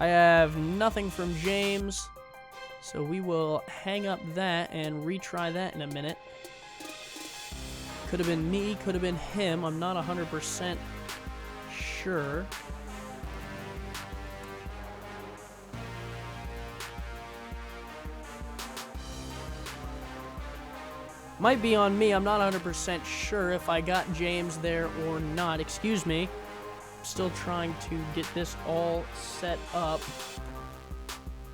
I have nothing from James. So we will hang up that and retry that in a minute. Could have been me, could have been him. I'm not 100% sure. Might be on me. I'm not 100% sure if I got James there or not. Excuse me. I'm still trying to get this all set up.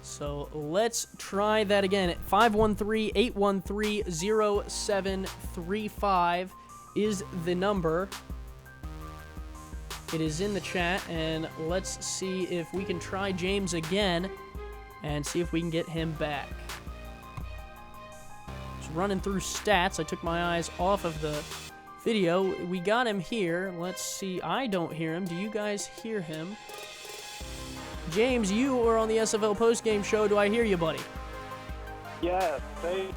So let's try that again. 513-813-0735 is the number. It is in the chat, and let's see if we can try James again and see if we can get him back. Just running through stats. I took my eyes off of the video. We got him here. Let's see. I don't hear him. Do you guys hear him? James, you are on the SFL postgame show. Do I hear you, buddy? Yeah, sorry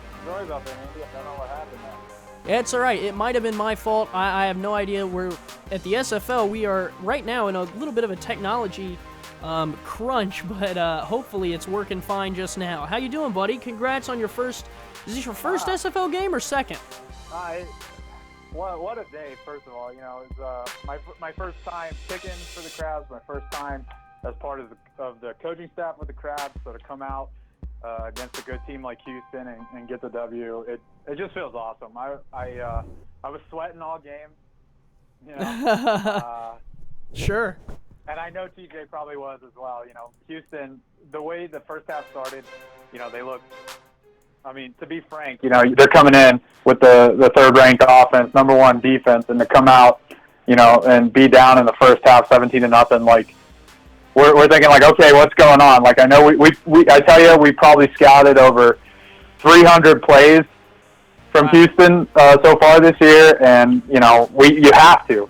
about that, Andy. I don't know what happened there. Yeah, it's all right. It might have been my fault. I have no idea. We're at the SFL. We are right now in a little bit of a technology crunch, but hopefully it's working fine just now. How you doing, buddy? Congrats on your first Is this your first SFL game or second? What a day, first of all. You know, it was my first time kicking for the Krabs, my first time as part of the coaching staff with the Krabs. So to come out against a good team like Houston and get the W, it just feels awesome. I was sweating all game. You know, Sure. and I know TJ probably was as well. You know, Houston, the way the first half started, you know, they looked. I mean, to be frank, you know, they're coming in with the third-ranked offense, number one defense, and to come out, you know, and be down in the first half, 17-0. Like, we're thinking like, okay, what's going on? Like, I know I tell you, we probably scouted over 300 plays from Houston so far this year, and you know, you have to,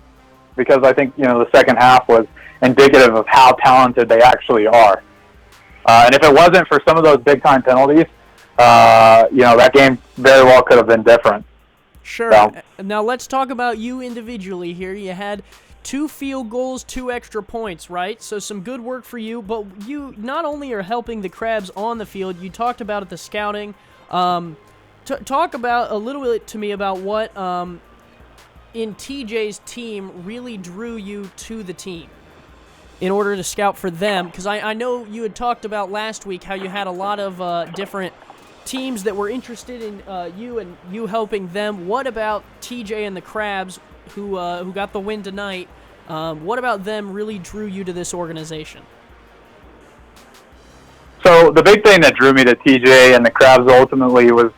because I think, you know, the second half was indicative of how talented they actually are. And if it wasn't for some of those big-time penalties, you know, that game very well could have been different. Sure. So. Now let's talk about you individually here. You had 2 field goals, 2 extra points, right? So some good work for you, but you not only are helping the Krabs on the field, you talked about it, the scouting. Talk about a little bit to me about what in TJ's team really drew you to the team in order to scout for them, because I know you had talked about last week how you had a lot of different teams that were interested in you and you helping them. What about TJ and the Krabs, who got the win tonight? What about them really drew you to this organization? So the big thing that drew me to TJ and the Krabs ultimately was,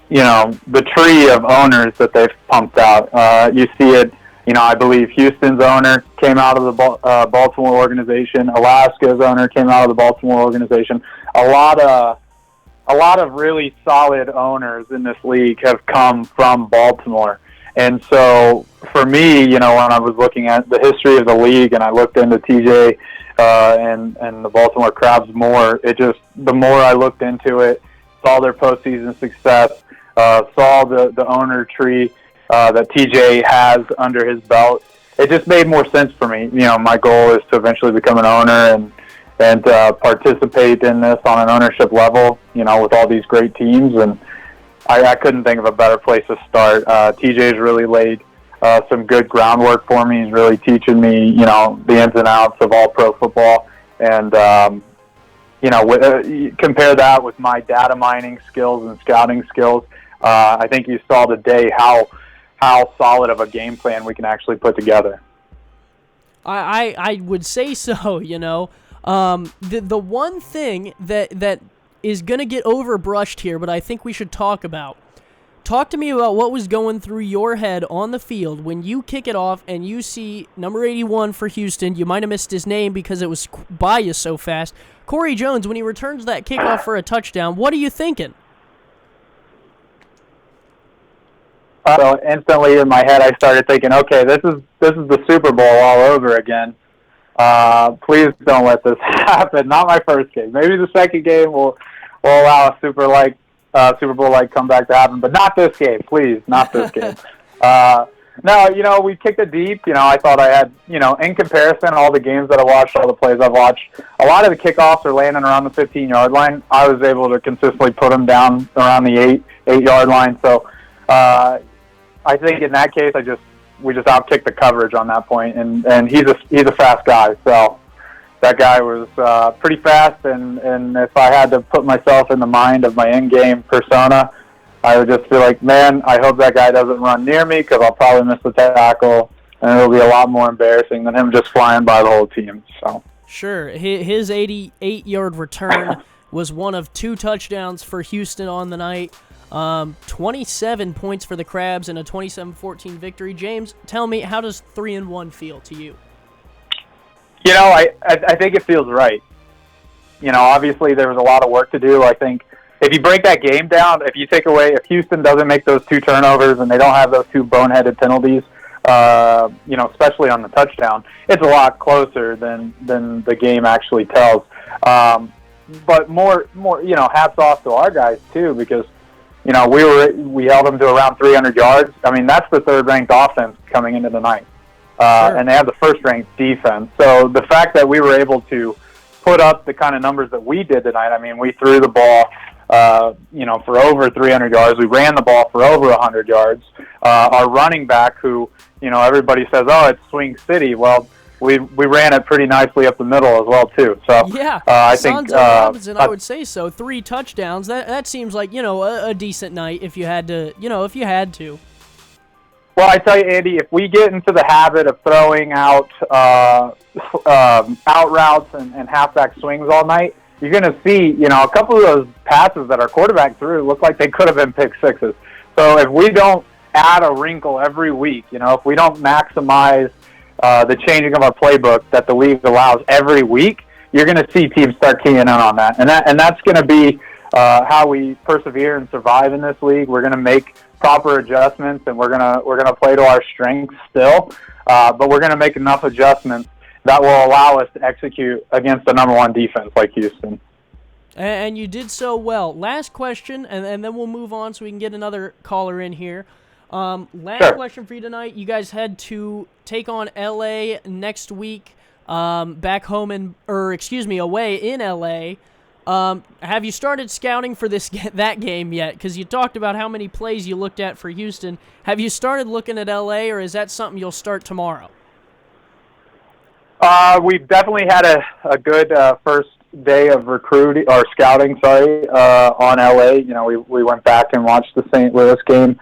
you know, the tree of owners that they've pumped out. You see it, you know, I believe Houston's owner came out of the Baltimore organization. Alaska's owner came out of the Baltimore organization. A lot of really solid owners in this league have come from Baltimore. And so for me, you know, when I was looking at the history of the league and I looked into TJ and the Baltimore Krabs more, the more I looked into it, saw their postseason success, saw the owner tree that TJ has under his belt, it just made more sense for me. You know, my goal is to eventually become an owner and participate in this on an ownership level, you know, with all these great teams. And I couldn't think of a better place to start. TJ's really laid some good groundwork for me. He's really teaching me, you know, the ins and outs of all pro football. And, you know, compare that with my data mining skills and scouting skills. I think you saw today how solid of a game plan we can actually put together. I would say so, you know. The one thing that is going to get overbrushed here, but I think we should talk about. Talk to me about what was going through your head on the field when you kick it off and you see number 81 for Houston. You might have missed his name because it was by you so fast. Corey Jones, when he returns that kickoff for a touchdown, what are you thinking? So instantly in my head, I started thinking, okay, this is the Super Bowl all over again. Please don't let this happen. Not my first game. Maybe the second game will allow a Super Bowl-like comeback to happen, but not this game. Please, not this game. No, you know, we kicked it deep. You know, I thought I had, you know, in comparison, all the games that I watched, all the plays I've watched, a lot of the kickoffs are landing around the 15-yard line. I was able to consistently put them down around the 8-yard line. So I think in that case, we just outkicked the coverage on that point, and he's a fast guy. So that guy was pretty fast, and if I had to put myself in the mind of my in-game persona, I would just feel like, man, I hope that guy doesn't run near me because I'll probably miss the tackle, and it'll be a lot more embarrassing than him just flying by the whole team. So sure, his 88-yard return was one of 2 touchdowns for Houston on the night. 27 points for the Krabs and a 27-14 victory. James, tell me, how does 3-1 feel to you? You know, I think it feels right. You know, obviously there was a lot of work to do. I think if you break that game down, if Houston doesn't make those 2 turnovers and they don't have those 2 boneheaded penalties, you know, especially on the touchdown, it's a lot closer than the game actually tells. But more, you know, hats off to our guys too, because, you know, we held them to around 300 yards. I mean, that's the third-ranked offense coming into the night. Sure. And they have the first-ranked defense. So the fact that we were able to put up the kind of numbers that we did tonight, I mean, we threw the ball for over 300 yards. We ran the ball for over 100 yards. Our running back, who, everybody says, oh, it's Swing City. Well, we ran it pretty nicely up the middle as well, too. So yeah, I think Robinson, I would say so. 3 touchdowns. That seems like, a decent night if you had to, Well, I tell you, Andy, if we get into the habit of throwing out out routes and halfback swings all night, you're going to see, a couple of those passes that our quarterback threw look like they could have been pick sixes. So if we don't add a wrinkle every week, if we don't maximize the changing of our playbook that the league allows every week, you're going to see teams start keying in on that. And that's going to be how we persevere and survive in this league. We're going to make proper adjustments, and we're gonna play to our strengths still, but we're gonna make enough adjustments that will allow us to execute against the number 1 defense like Houston. And you did so well. Last question, and then we'll move on so we can get another caller in here. Last question for you tonight. You guys had to take on LA next week, back home away in LA. Have you started scouting for that game yet? Because you talked about how many plays you looked at for Houston. Have you started looking at LA, or is that something you'll start tomorrow? We've definitely had a good first day of recruiting or scouting. On LA. We went back and watched the St. Louis game.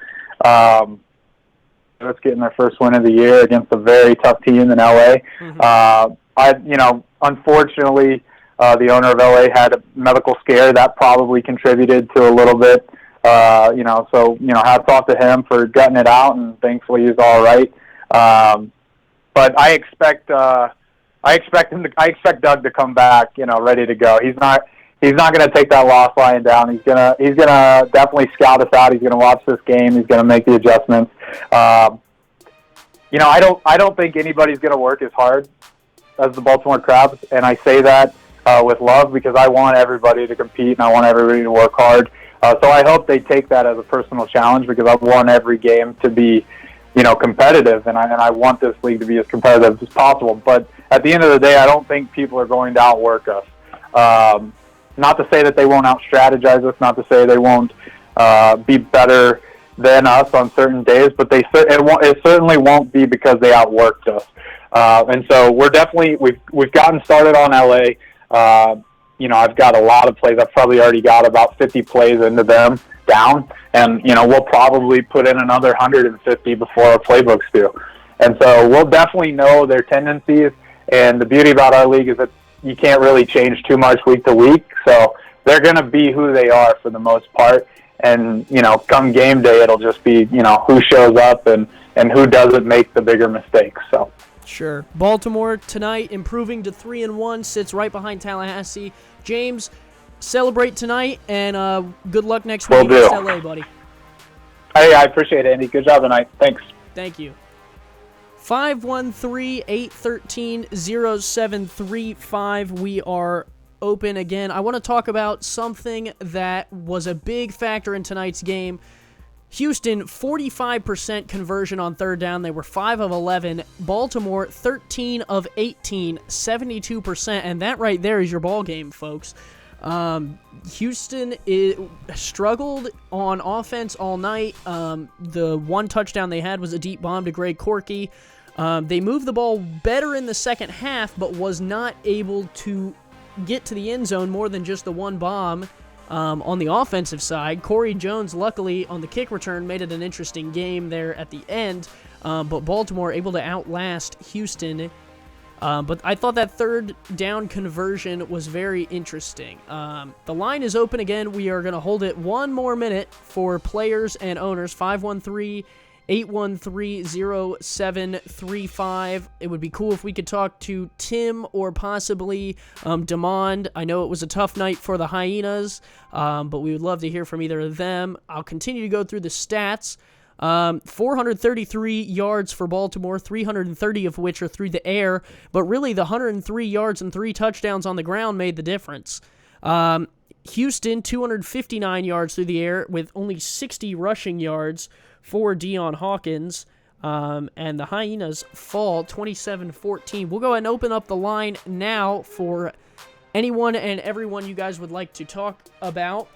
Louis getting their first win of the year against a very tough team in LA. Mm-hmm. Unfortunately, the owner of LA had a medical scare that probably contributed to a little bit. Hats off to him for gutting it out, and thankfully he's all right. But I expect Doug to come back, ready to go. He's not going to take that loss lying down. He's gonna definitely scout us out. He's going to watch this game. He's going to make the adjustments. I don't think anybody's going to work as hard as the Baltimore Krabs, and I say that with love, because I want everybody to compete and I want everybody to work hard. So I hope they take that as a personal challenge, because I want every game to be, competitive, and I want this league to be as competitive as possible. But at the end of the day, I don't think people are going to outwork us. Not to say that they won't out-strategize us, not to say they won't be better than us on certain days, but it certainly won't be because they outworked us. And so we've gotten started on LA. I've got a lot of plays. I've probably already got about 50 plays into them down, and we'll probably put in another 150 before our playbooks do. And so we'll definitely know their tendencies. And the beauty about our league is that you can't really change too much week to week. So they're going to be who they are for the most part. And come game day, it'll just be who shows up and who doesn't make the bigger mistakes. So. Sure. Baltimore tonight, improving to 3-1, sits right behind Tallahassee. James, celebrate tonight, and good luck next week against LA, buddy. Hey, I appreciate it, Andy. Good job tonight. Thanks. Thank you. 513-813-0735. We are open again. I want to talk about something that was a big factor in tonight's game. Houston, 45% conversion on third down. They were 5 of 11. Baltimore, 13 of 18, 72%. And that right there is your ball game, folks. Houston struggled on offense all night. The one touchdown they had was a deep bomb to Greg Corky. They moved the ball better in the second half, but was not able to get to the end zone more than just the one bomb. On the offensive side, Corey Jones, luckily, on the kick return, made it an interesting game there at the end. But Baltimore able to outlast Houston. But I thought that third down conversion was very interesting. The line is open again. We are going to hold it one more minute for players and owners. 513-813-0735. It would be cool if we could talk to Tim or possibly Demond. I know it was a tough night for the Hyenas, but we would love to hear from either of them. I'll continue to go through the stats. 433 yards for Baltimore, 330 of which are through the air, but really the 103 yards and 3 touchdowns on the ground made the difference. Houston, 259 yards through the air with only 60 rushing yards for Deion Hawkins, and the Hyenas fall 27-14. We'll go ahead and open up the line now for anyone and everyone you guys would like to talk about.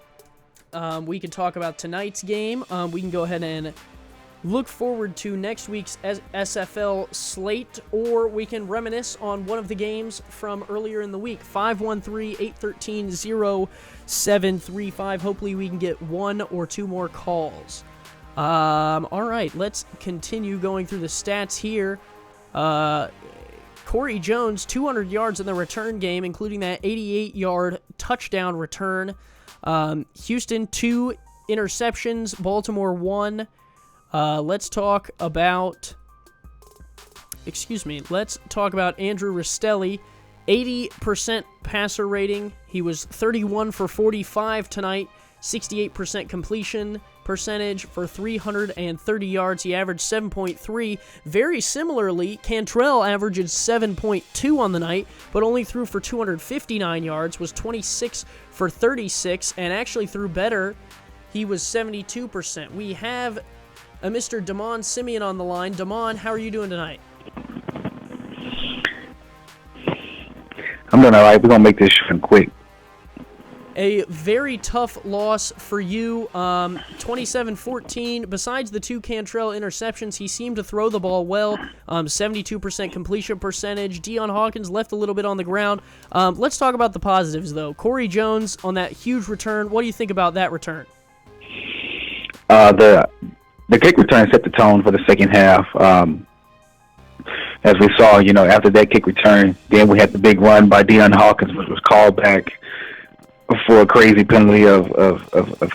we can talk about tonight's game. We can go ahead and look forward to next week's SFL slate, or we can reminisce on one of the games from earlier in the week. 513-813-0735. Hopefully we can get one or two more calls. All right, let's continue going through the stats here. Corey Jones, 200 yards in the return game, including that 88-yard touchdown return. Houston, 2 interceptions. Baltimore, 1. Let's talk about Andrew Rastelli. 80% passer rating. He was 31 for 45 tonight. 68% completion percentage for 330 yards. He averaged 7.3. Very similarly, Cantrell averages 7.2 on the night, but only threw for 259 yards, was 26 for 36, and actually threw better. He was 72%. We have a Mr. Damon Simeon on the line. Damon, how are you doing tonight? I'm doing all right. We're going to make this short and quick. A very tough loss for you, 27-14. Besides the 2 Cantrell interceptions, he seemed to throw the ball well, 72% completion percentage. Deion Hawkins left a little bit on the ground. Let's talk about the positives, though. Corey Jones on that huge return. What do you think about that return? The kick return set the tone for the second half. As we saw, after that kick return, then we had the big run by Deion Hawkins, which was called back for a crazy penalty of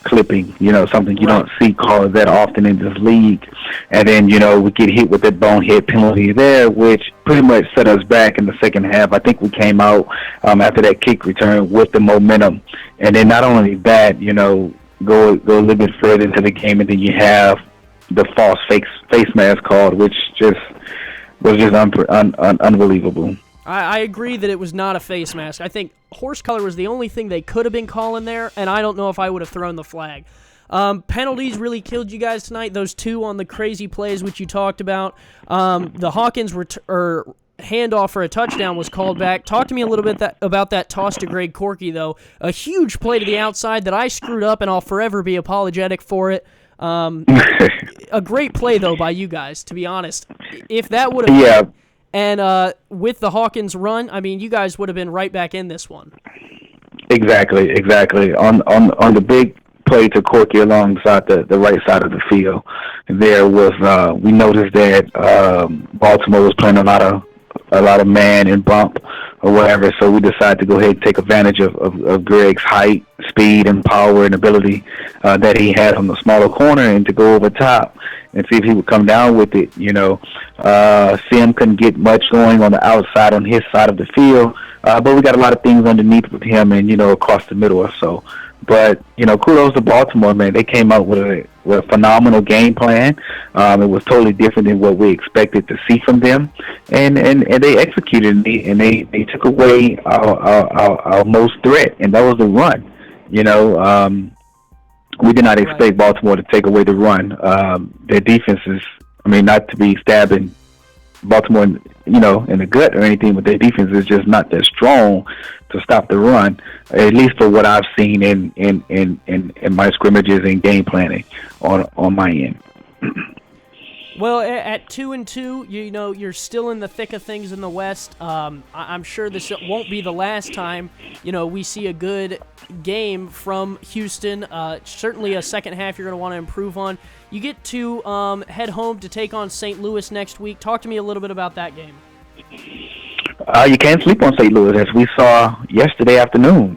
clipping, something you don't see called that often in this league. And then, we get hit with that bonehead penalty there, which pretty much set us back in the second half. I think we came out after that kick return with the momentum. And then not only that, go a little bit further into the game, and then you have the false face mask called, which was just unbelievable. I agree that it was not a face mask. I think horse color was the only thing they could have been calling there, and I don't know if I would have thrown the flag. Penalties really killed you guys tonight. Those 2 on the crazy plays, which you talked about. The Hawkins handoff for a touchdown was called back. Talk to me a little bit about that toss to Greg Corky, though. A huge play to the outside that I screwed up, and I'll forever be apologetic for it. A great play, though, by you guys, to be honest. If that would have been, and with the Hawkins run, I mean, you guys would have been right back in this one. Exactly. On the big play to Corky alongside the right side of the field, there was we noticed that Baltimore was playing a lot of man and bump or whatever, so we decided to go ahead and take advantage of Greg's height, speed, and power and ability that he had on the smaller corner, and to go over top and see if he would come down with it. Sim couldn't get much going on the outside on his side of the field, but we got a lot of things underneath with him and, across the middle or so. But, kudos to Baltimore, man. They came out with a phenomenal game plan. It was totally different than what we expected to see from them. And they executed, and they took away our most threat, and that was the run. We did not expect Baltimore to take away the run. Their defense is, not to be stabbing Baltimore, in the gut or anything, but their defense is just not that strong to stop the run, at least for what I've seen in my scrimmages and game planning on my end. Well, at 2-2, you're still in the thick of things in the West. I'm sure this won't be the last time, we see a good game from Houston. Certainly a second half you're going to want to improve on. You get to head home to take on St. Louis next week. Talk to me a little bit about that game. You can't sleep on St. Louis, as we saw yesterday afternoon.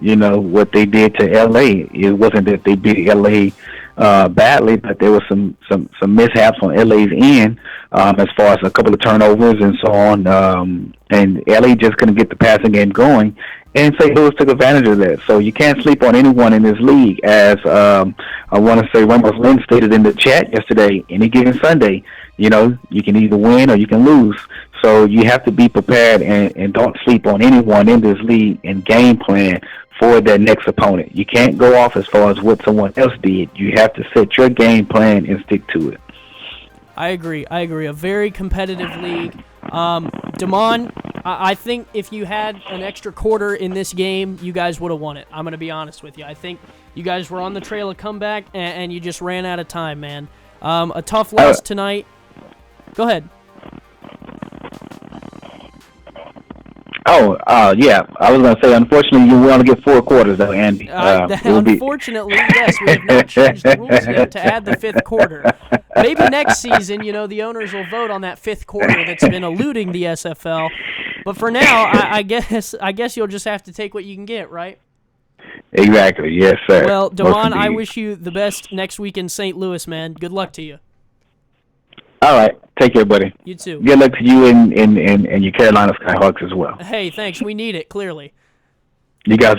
What they did to L.A. It wasn't that they beat L.A. Badly, but there was some mishaps on LA's end as far as a couple of turnovers and so on. And LA just couldn't get the passing game going, and St. Louis took advantage of that. So you can't sleep on anyone in this league, as I want to say Ramos Lynn stated in the chat yesterday. Any given Sunday, you can either win or you can lose. So you have to be prepared and don't sleep on anyone in this league and game plan for their next opponent. You can't go off as far as what someone else did. You have to set your game plan and stick to it. I agree. A very competitive league. Damon, I think if you had an extra quarter in this game, you guys would have won it. I'm going to be honest with you. I think you guys were on the trail of comeback, and you just ran out of time, man. A tough loss tonight. Go ahead. Yeah. I was going to say, unfortunately, you want to get 4 quarters, though, Andy. Unfortunately, yes, we have not changed the rules yet to add the 5th quarter. Maybe next season, the owners will vote on that 5th quarter that's been eluding the SFL. But for now, I guess you'll just have to take what you can get, right? Exactly. Yes, sir. Well, Damon, I wish you the best next week in St. Louis, man. Good luck to you. All right. Take care, buddy. You too. Good luck to you and your Carolina Skyhawks as well. Hey, thanks. We need it, clearly. You guys.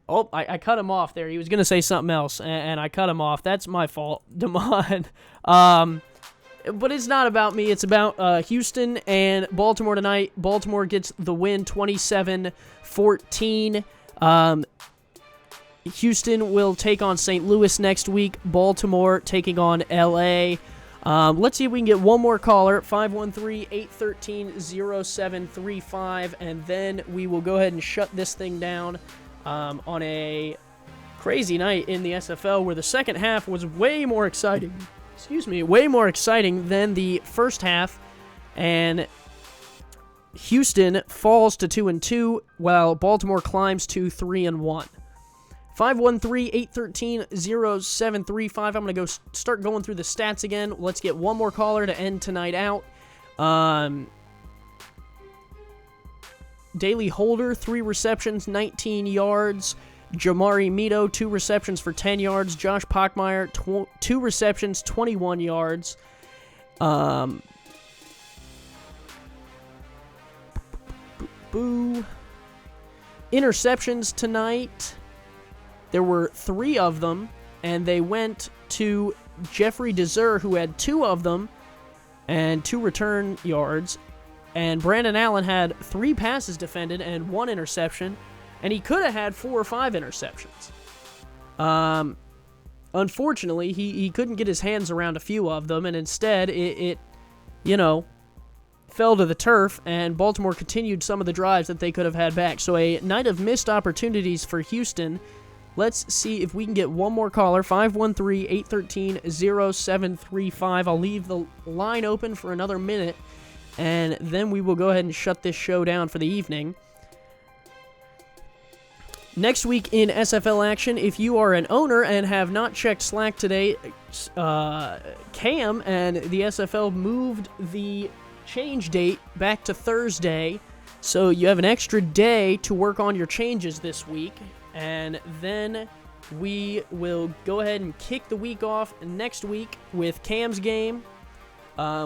Oh, I cut him off there. He was going to say something else, and I cut him off. That's my fault, Damon. But it's not about me. It's about Houston and Baltimore tonight. Baltimore gets the win 27-14. Houston will take on St. Louis next week. Baltimore taking on L.A. Let's see if we can get one more caller, 513-813-0735, and then we will go ahead and shut this thing down on a crazy night in the SFL where the second half was way more exciting. Way more exciting than the first half, and Houston falls to 2-2 while Baltimore climbs to 3-1. 513-813-0735. I'm going to go start going through the stats again. Let's get one more caller to end tonight out. Daily Holder, 3 receptions, 19 yards. Jamari Mito, 2 receptions for 10 yards. Josh Pockmeyer, 2 receptions, 21 yards. Interceptions tonight. There were 3 of them, and they went to Jeffrey Deser, who had 2 of them, and 2 return yards. And Brandon Allen had 3 passes defended and 1 interception, and he could have had 4 or 5 interceptions. Unfortunately, he couldn't get his hands around a few of them, and instead it fell to the turf, and Baltimore continued some of the drives that they could have had back. So a night of missed opportunities for Houston. Let's see if we can get one more caller, 513-813-0735. I'll leave the line open for another minute, and then we will go ahead and shut this show down for the evening. Next week in SFL action, if you are an owner and have not checked Slack today, Cam and the SFL moved the change date back to Thursday, so you have an extra day to work on your changes this week. And then we will go ahead and kick the week off next week with Cam's game,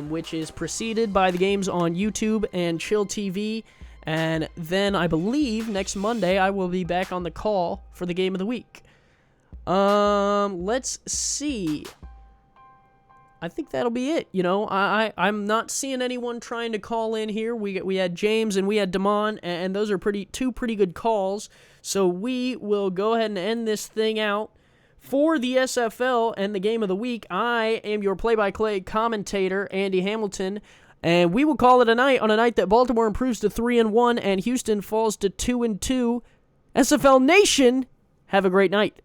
which is preceded by the games on YouTube and Chill TV. And then I believe next Monday I will be back on the call for the game of the week. Let's see. I think that'll be it. I'm not seeing anyone trying to call in here. We had James and we had Damon, and those are two pretty good calls. So we will go ahead and end this thing out. For the SFL and the game of the week, I am your play-by-play commentator, Andy Hamilton, and we will call it a night on a night that Baltimore improves to 3-1 and Houston falls to 2-2. SFL Nation, have a great night.